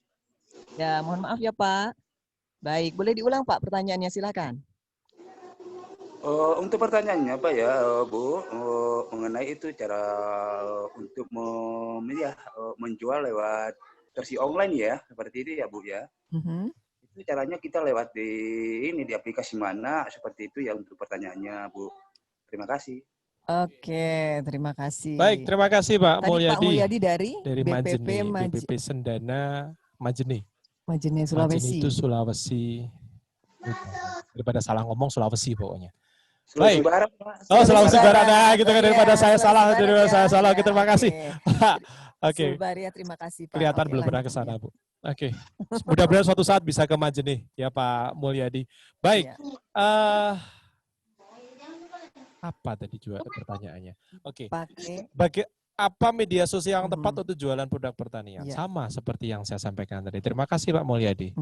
Ya, mohon maaf ya Pak. Baik, boleh diulang Pak pertanyaannya, silakan. Untuk pertanyaannya Pak ya, Bu, mengenai itu cara untuk menjual lewat versi online ya, seperti itu ya Bu ya. Itu caranya kita lewat di aplikasi mana, seperti itu ya untuk pertanyaannya Bu. Terima kasih. Oke, terima kasih. Baik, terima kasih Pak Tadi Mulyadi. Pak Mulyadi dari Majene, BPP BPP Sendana Majene. Majene Majene Sulawesi. itu Sulawesi. Daripada salah ngomong Sulawesi pokoknya. Sulawesi Baik. Barat, Pak. Oh, Sulawesi Barat. Nah, gitu kan, Oh, daripada iya, saya Sulawesi salah, Barat daripada ya. saya salah. Ya, Terima kasih. Oke. Sulbaria, terima kasih Pak. Kelihatan Oke, belum pernah ke lanjut, sana, ya. Bu. Oke. Mudah-mudahan suatu saat bisa ke Majene ya Pak Mulyadi. Baik. Ya. Apa tadi juga pertanyaannya? Oke. Pakai Apa media sosial yang tepat untuk jualan produk pertanian? Ya. Sama seperti yang saya sampaikan tadi. Terima kasih Pak Mulyadi.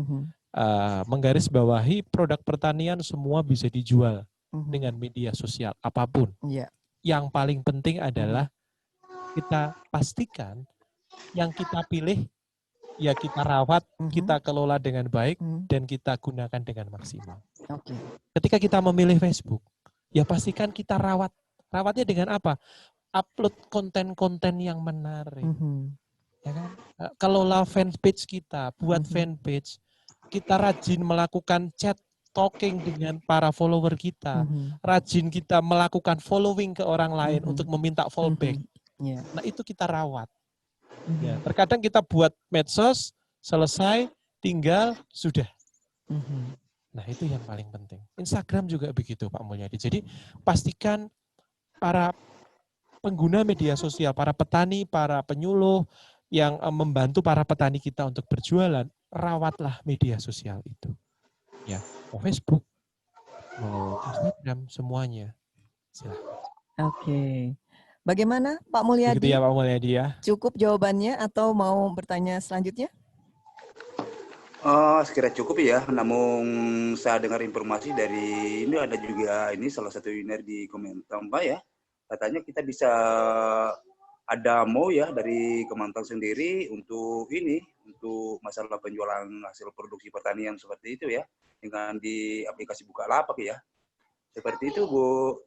Menggarisbawahi produk pertanian semua bisa dijual dengan media sosial apapun. Ya. Yang paling penting adalah kita pastikan yang kita pilih ya kita rawat, kita kelola dengan baik dan kita gunakan dengan maksimal. Oke. Ketika kita memilih Facebook, ya pastikan kita rawat. Rawatnya dengan apa? Upload konten-konten yang menarik. Ya kan? Kelola fanpage kita, buat fanpage. Kita rajin melakukan chat talking dengan para follower kita. Rajin kita melakukan following ke orang lain untuk meminta fallback. Nah, itu kita rawat. Ya, terkadang kita buat medsos, selesai, tinggal, sudah. Nah, itu yang paling penting. Instagram juga begitu, Pak Mulyadi. Jadi, pastikan para pengguna media sosial, para petani, para penyuluh yang membantu para petani kita untuk berjualan, rawatlah media sosial itu. Ya, mau Facebook, mau Instagram, semuanya. Silahkan. Oke. Bagaimana Pak Mulyadi? Begitu ya Pak Mulyadi ya. Cukup jawabannya atau mau bertanya selanjutnya? Sekira cukup ya, namun saya dengar informasi dari ini ada juga ini salah satu webinar di Kementan Pak ya. Katanya kita bisa ada mau ya dari Kementan sendiri untuk ini, untuk masalah penjualan hasil produksi pertanian seperti itu ya, dengan di aplikasi Bukalapak ya. Seperti itu Bu,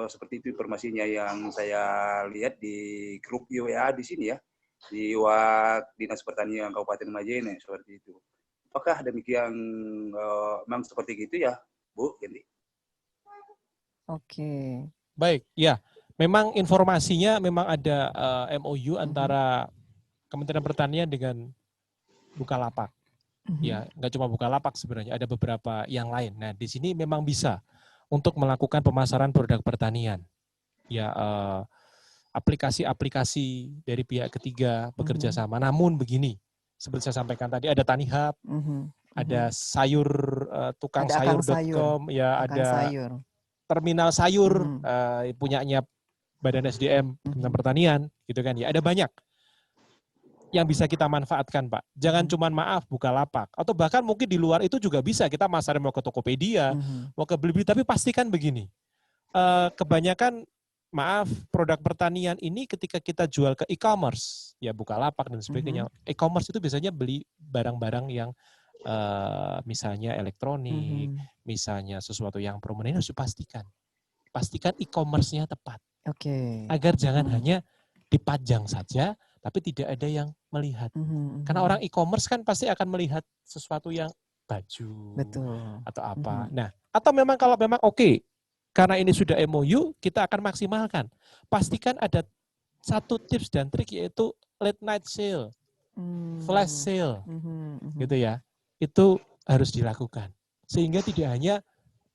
seperti itu informasinya yang saya lihat di grup WA di sini ya, di WA Dinas Pertanian Kabupaten Majene seperti itu. Apakah demikian memang seperti gitu ya Bu Gendi? Oke. Baik, ya. Memang informasinya memang ada MOU antara Kementerian Pertanian dengan Bukalapak. Ya, nggak cuma Bukalapak sebenarnya, ada beberapa yang lain. Nah, di sini memang bisa untuk melakukan pemasaran produk pertanian. Ya, aplikasi-aplikasi dari pihak ketiga bekerja sama. Namun begini, seperti saya sampaikan tadi, ada Tani Hub, ada sayur, tukangsayur.com, ya ada sayur. terminal sayur, punyanya Badan SDM Kementerian Pertanian, gitu kan ya. Ada banyak yang bisa kita manfaatkan, Pak. Jangan cuman maaf Bukalapak, atau bahkan mungkin di luar itu juga bisa kita masarin mau ke Tokopedia, mau ke Blibli, tapi pastikan begini. Kebanyakan maaf produk pertanian ini ketika kita jual ke e-commerce, ya Bukalapak dan sebagainya. E-commerce itu biasanya beli barang-barang yang misalnya elektronik, misalnya sesuatu yang prominent, harus dipastikan. Pastikan e-commerce-nya tepat. Agar jangan hanya dipajang saja, tapi tidak ada yang melihat. Karena orang e-commerce kan pasti akan melihat sesuatu yang baju, atau apa. Nah, atau memang kalau memang oke, karena ini sudah MOU, kita akan maksimalkan. Pastikan ada satu tips dan trik, yaitu late night sale, flash sale, gitu ya. Itu harus dilakukan. Sehingga tidak hanya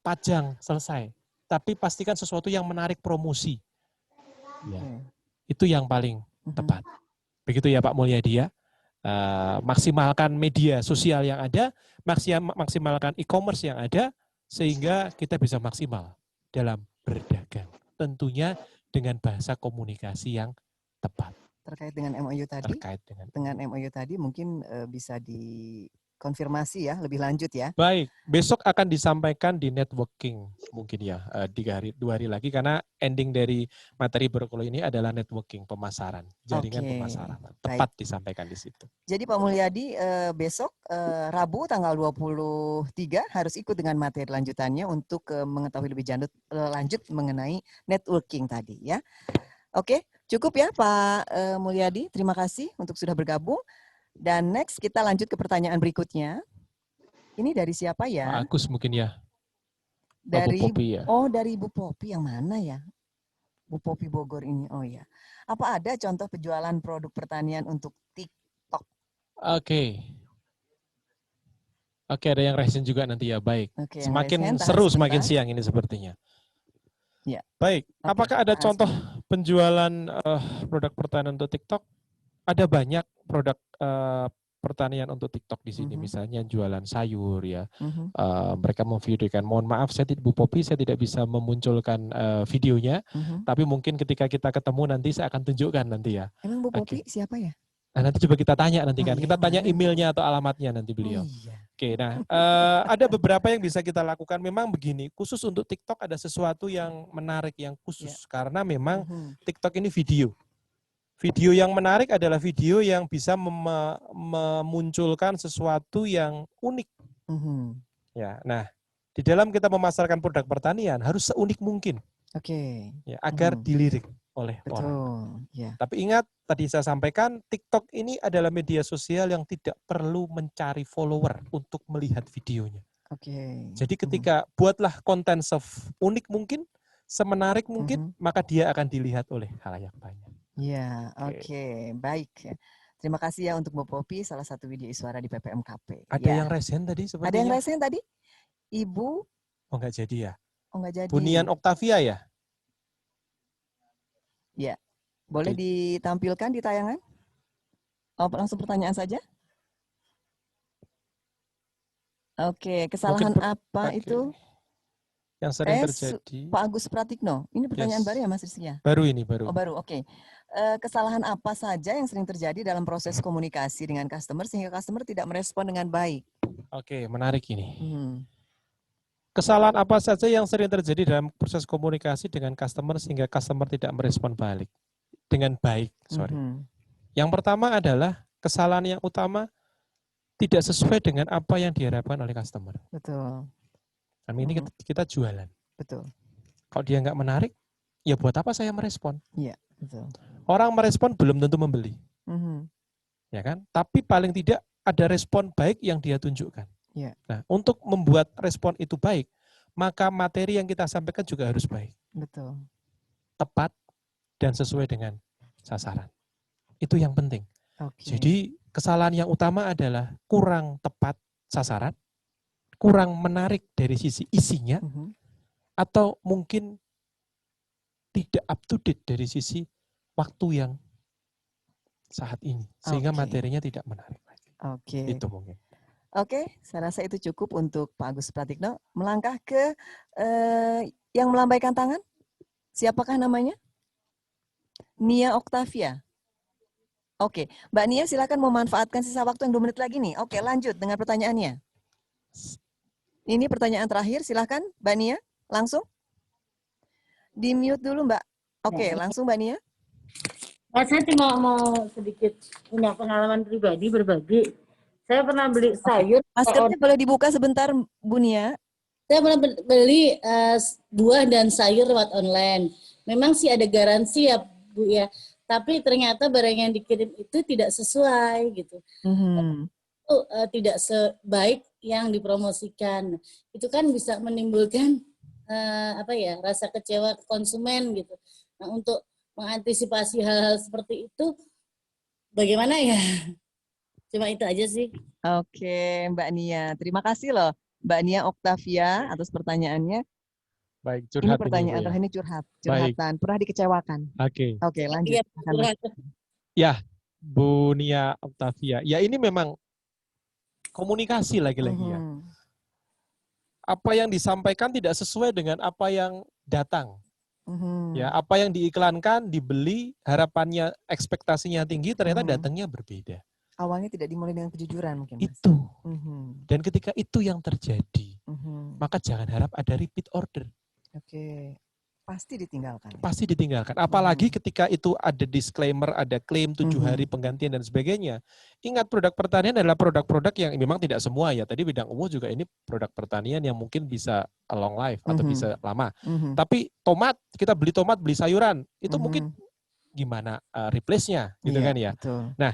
pajang, selesai. Tapi pastikan sesuatu yang menarik promosi. Ya, itu yang paling tepat. Begitu ya Pak Mulyadi ya. Maksimalkan media sosial yang ada, maksimalkan e-commerce yang ada, sehingga kita bisa maksimal dalam berdagang. Tentunya dengan bahasa komunikasi yang tepat. Terkait dengan MOU tadi, dengan MOU tadi mungkin bisa dikonfirmasi ya lebih lanjut ya. Baik, besok akan disampaikan di networking mungkin ya 2 hari lagi, karena ending dari materi Brokoli ini adalah networking, pemasaran, jaringan pemasaran. Tepat disampaikan di situ. Jadi Pak Mulyadi besok Rabu tanggal 23 harus ikut dengan materi lanjutannya untuk mengetahui lebih lanjut mengenai networking tadi ya. Oke, cukup ya Pak Mulyadi. Terima kasih untuk sudah bergabung. Dan next kita lanjut ke pertanyaan berikutnya. Ini dari siapa ya? Pak Agus mungkin ya. Dari Bu Popi ya. Oh, dari Bu Popi yang mana ya? Bu Popi Bogor ini. Oh ya. Apa ada contoh penjualan produk pertanian untuk TikTok? Oke, ada yang resen juga nanti ya. Baik. Oke, semakin seru semakin siang ini sepertinya. Ya. Baik, apakah ada contoh penjualan produk pertanian untuk TikTok? Ada banyak produk pertanian untuk TikTok di sini, misalnya jualan sayur ya. Mereka memvideokan. Mohon maaf, Bu Popi, saya tidak bisa memunculkan videonya, tapi mungkin ketika kita ketemu nanti saya akan tunjukkan nanti ya. Emang Bu Popi siapa ya? Nah, nanti coba kita tanya nanti kan. Kita tanya emailnya atau alamatnya nanti beliau. Oke, nah ada beberapa yang bisa kita lakukan. Memang begini, khusus untuk TikTok ada sesuatu yang menarik, yang khusus. Karena memang TikTok ini video. Video yang menarik adalah video yang bisa memunculkan sesuatu yang unik. Ya, nah di dalam kita memasarkan produk pertanian harus seunik mungkin. Oke. Ya, agar dilirik oleh orang. Yeah. Tapi ingat, tadi saya sampaikan, TikTok ini adalah media sosial yang tidak perlu mencari follower untuk melihat videonya. Oke. Jadi ketika buatlah konten seunik mungkin, semenarik mungkin, maka dia akan dilihat oleh khalayak banyak. Ya, oke. Baik. Terima kasih ya untuk Bu Popi, salah satu video suara di PPMKP. Ada yang resen tadi sepertinya? Ada yang resen tadi? Ibu? Oh, enggak jadi ya? Oh, enggak jadi. Bunian Octavia ya? Ya. Boleh ditampilkan di tayangan? Oh, langsung pertanyaan saja? Oke, kesalahan apa itu? Yang sering terjadi. Pak Agus Pratikno, ini pertanyaan baru ya Mas Rizky ya? Baru ini, baru. Oh, baru, oke. Kesalahan apa saja yang sering terjadi dalam proses komunikasi dengan customer sehingga customer tidak merespon dengan baik? Oke, menarik ini. Kesalahan apa saja yang sering terjadi dalam proses komunikasi dengan customer sehingga customer tidak merespon balik dengan baik? Yang pertama adalah kesalahan yang utama tidak sesuai dengan apa yang diharapkan oleh customer. Betul. Ini kita jualan. Betul. Kalau dia nggak menarik, ya buat apa saya merespon? Iya, betul. Orang merespon belum tentu membeli, ya kan? Tapi paling tidak ada respon baik yang dia tunjukkan. Yeah. Nah, untuk membuat respon itu baik, maka materi yang kita sampaikan juga harus baik. Betul. Tepat dan sesuai dengan sasaran. Itu yang penting. Okay. Jadi kesalahan yang utama adalah kurang tepat sasaran, kurang menarik dari sisi isinya, atau mungkin tidak up to date dari sisi waktu yang saat ini. Sehingga materinya tidak menarik lagi. Itu mungkin. Oke, saya rasa itu cukup untuk Pak Agus Pratikno. Melangkah ke yang melambaikan tangan. Siapakah namanya? Nia Octavia. Oke, Mbak Nia silakan memanfaatkan sisa waktu yang 2 menit lagi nih. Oke, lanjut dengan pertanyaannya. Ini pertanyaan terakhir, silakan Mbak Nia, langsung. Di-mute dulu Mbak. Oke, langsung Mbak Nia. Saya cuma mau sedikit punya pengalaman pribadi berbagi. Saya pernah beli sayur. Maskernya boleh dibuka sebentar, Bu Nia. Saya pernah beli buah dan sayur lewat online. Memang sih ada garansi ya, Bu ya. Tapi ternyata barang yang dikirim itu tidak sesuai gitu. Itu tidak sebaik yang dipromosikan. Itu kan bisa menimbulkan rasa kecewa ke konsumen gitu. Nah, untuk mengantisipasi hal-hal seperti itu bagaimana ya? Cuma itu aja sih. Oke, Mbak Nia. Terima kasih loh. Mbak Nia Oktavia atas pertanyaannya. Baik, Ini curhat pertanyaan Bu ya. terakhir, ini curhatan. Pernah dikecewakan. Oke. Oke, lanjut. Iya, Silakan, Mas. curhat. Ya, Bu Nia Oktavia. Ya ini memang komunikasi lagi-lagi ya. Apa yang disampaikan tidak sesuai dengan apa yang datang. Ya, apa yang diiklankan, dibeli, harapannya, ekspektasinya tinggi, ternyata datangnya berbeda. Awalnya tidak dimulai dengan kejujuran mungkin, Mas. Itu. Dan ketika itu yang terjadi, maka jangan harap ada repeat order. Oke. Pasti ditinggalkan. Pasti ditinggalkan. Apalagi ketika itu ada disclaimer, ada klaim 7 hari penggantian dan sebagainya. Ingat, produk pertanian adalah produk-produk yang memang tidak semua ya. Tadi bidang umum juga ini produk pertanian yang mungkin bisa long life atau bisa lama. Tapi tomat, kita beli tomat, beli sayuran, itu mungkin gimana replace-nya gitu kan ya. Betul. Nah,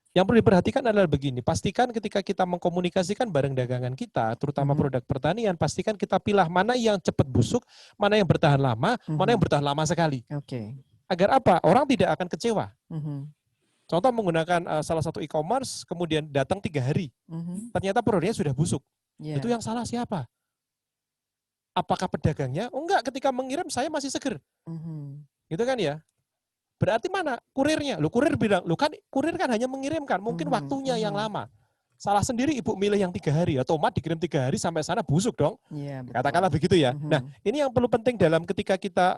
yang perlu diperhatikan adalah begini, pastikan ketika kita mengkomunikasikan barang dagangan kita, terutama produk pertanian, pastikan kita pilih mana yang cepat busuk, mana yang bertahan lama, mana yang bertahan lama sekali. Agar apa? Orang tidak akan kecewa. Contoh menggunakan salah satu e-commerce, kemudian datang 3 hari, ternyata produknya sudah busuk. Itu yang salah siapa? Apakah pedagangnya? Oh enggak, ketika mengirim saya masih seger. Gitu kan ya? Berarti mana kurirnya? Kurir bilang, kan kurir kan hanya mengirimkan, mungkin waktunya yang lama. Salah sendiri ibu milih yang 3 hari, ya tomat dikirim 3 hari sampai sana busuk dong. Katakanlah begitu ya. Nah, ini yang perlu penting dalam ketika kita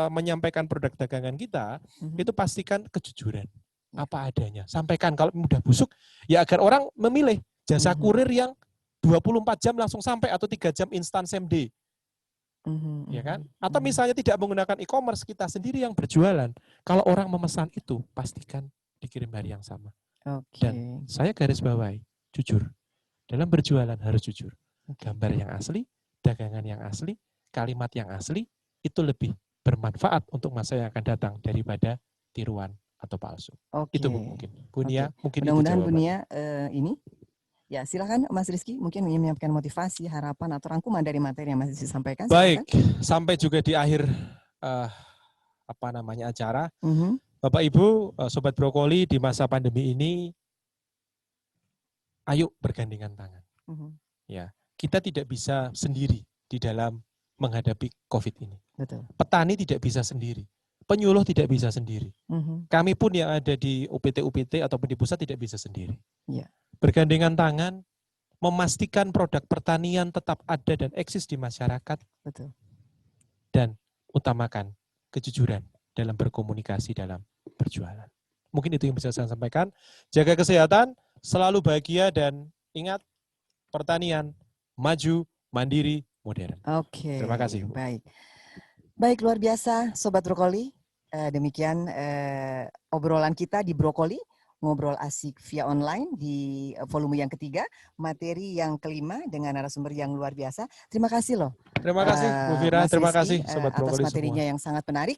menyampaikan produk dagangan kita, itu pastikan kejujuran. Apa adanya. Sampaikan kalau mudah busuk, ya agar orang memilih jasa kurir yang 24 jam langsung sampai atau 3 jam instan same day. Ya kan? Atau misalnya tidak menggunakan e-commerce, kita sendiri yang berjualan. Kalau orang memesan itu, pastikan dikirim hari yang sama. Dan saya garis bawahi, jujur. Dalam berjualan harus jujur. Gambar yang asli, dagangan yang asli, kalimat yang asli, itu lebih bermanfaat untuk masa yang akan datang daripada tiruan atau palsu. Itu mungkin. Bu Nia, mungkin mudah-mudahan Bu Nia ini. Ya, silakan Mas Rizky, mungkin ingin menyampaikan motivasi, harapan, atau rangkuman dari materi yang Mas disampaikan. Baik, sampai juga di akhir acara. Bapak Ibu, Sobat Brokoli, di masa pandemi ini, ayo bergandengan tangan. Ya, kita tidak bisa sendiri di dalam menghadapi COVID ini. Betul. Petani tidak bisa sendiri, penyuluh tidak bisa sendiri. Kami pun yang ada di UPT ataupun di pusat tidak bisa sendiri. Ya. Bergandengan tangan, memastikan produk pertanian tetap ada dan eksis di masyarakat. Betul. Dan utamakan kejujuran dalam berkomunikasi dalam berjualan. Mungkin itu yang bisa saya sampaikan. Jaga kesehatan, selalu bahagia, dan ingat, pertanian maju, mandiri, modern. Oke. Terima kasih. Baik, luar biasa Sobat Brokoli. Demikian obrolan kita di Brokoli. Ngobrol asik via online di volume yang ketiga, materi yang kelima dengan narasumber yang luar biasa. Terima kasih loh. Terima kasih Bu Fira, terima kasih Sobat Brokoli atas materinya semua. yang sangat menarik.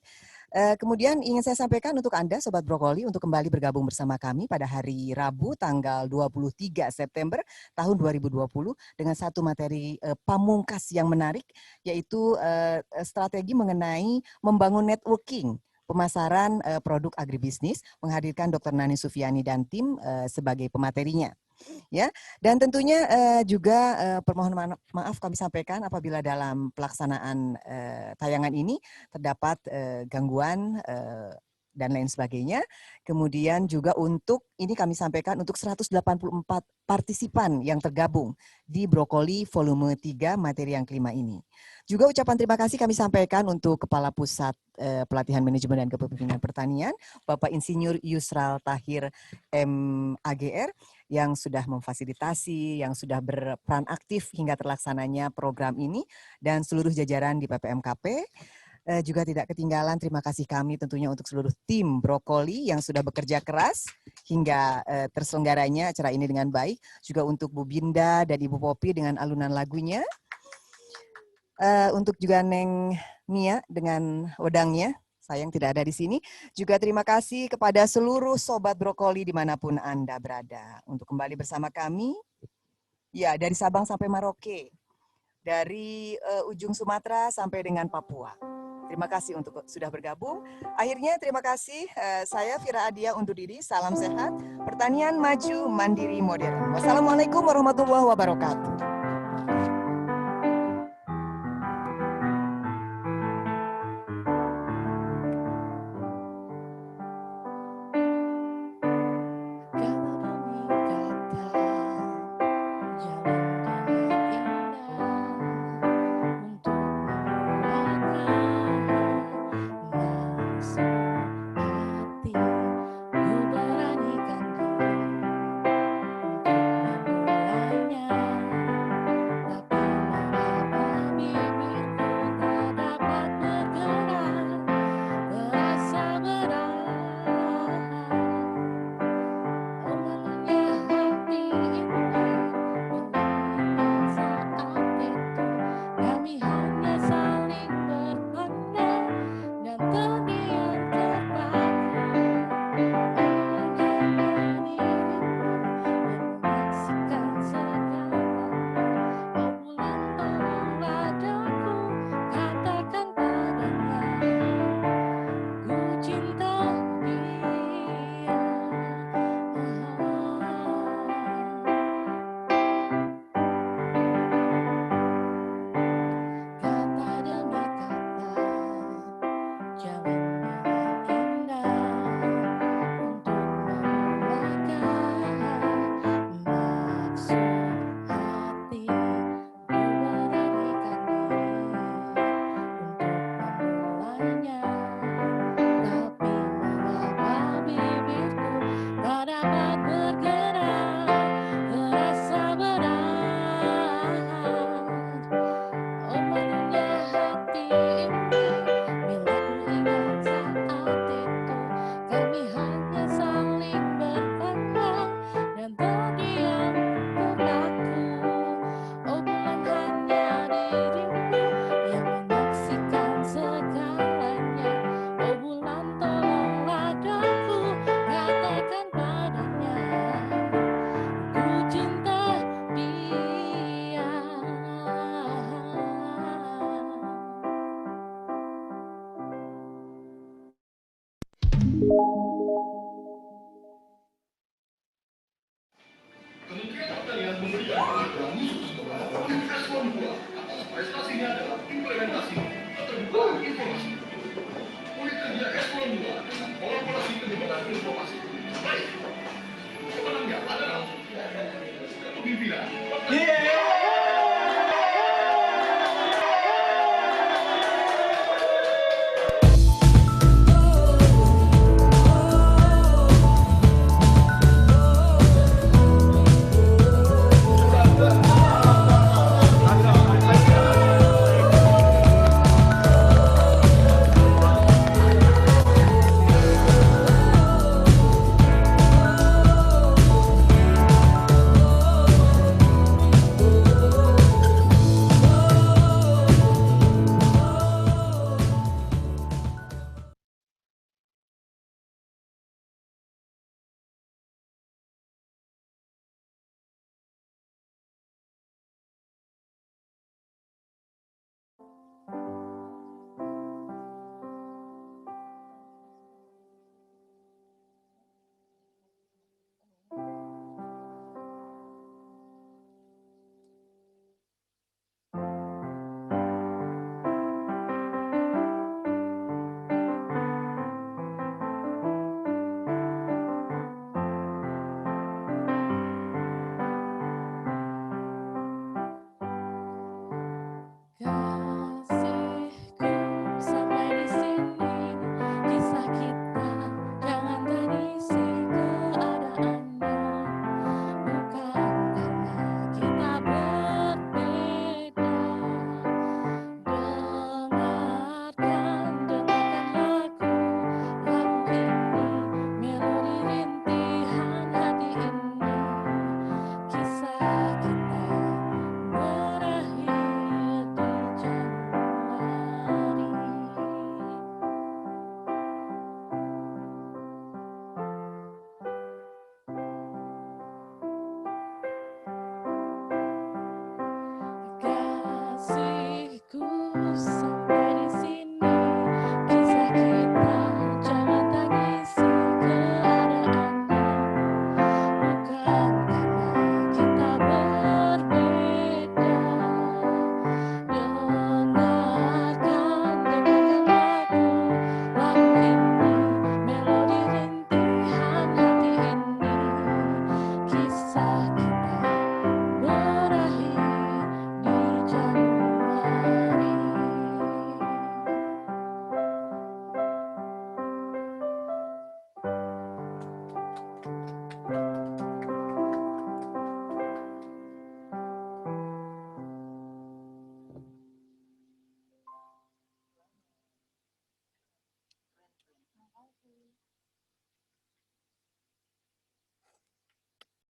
Kemudian ingin saya sampaikan untuk Anda Sobat Brokoli untuk kembali bergabung bersama kami pada hari Rabu tanggal 23 September tahun 2020 dengan satu materi pamungkas yang menarik, yaitu strategi mengenai membangun networking pemasaran produk agribisnis, menghadirkan Dr. Nani Sufiani dan tim sebagai pematerinya. Ya, dan tentunya juga permohonan maaf kami sampaikan apabila dalam pelaksanaan tayangan ini terdapat gangguan dan lain sebagainya. Kemudian juga untuk ini kami sampaikan untuk 184 partisipan yang tergabung di Brokoli volume 3 materi yang kelima ini. Juga ucapan terima kasih kami sampaikan untuk Kepala Pusat Pelatihan Manajemen dan Kepemimpinan Pertanian, Bapak Insinyur Yusral Tahir MAGR, yang sudah memfasilitasi, yang sudah berperan aktif hingga terlaksananya program ini, dan seluruh jajaran di PPMKP. Juga tidak ketinggalan terima kasih kami tentunya untuk seluruh tim Brokoli yang sudah bekerja keras hingga terselenggaranya acara ini dengan baik. Juga untuk Bu Binda dan Ibu Popi dengan alunan lagunya. Untuk juga Neng Mia dengan wedangnya, sayang tidak ada di sini. Juga terima kasih kepada seluruh Sobat Brokoli dimanapun Anda berada. Untuk kembali bersama kami, ya dari Sabang sampai Merauke, dari ujung Sumatera sampai dengan Papua. Terima kasih untuk sudah bergabung. Akhirnya terima kasih, saya Fira Adia undur diri. Salam sehat, pertanian maju, mandiri, modern. Wassalamualaikum warahmatullahi wabarakatuh. informasi. Baik,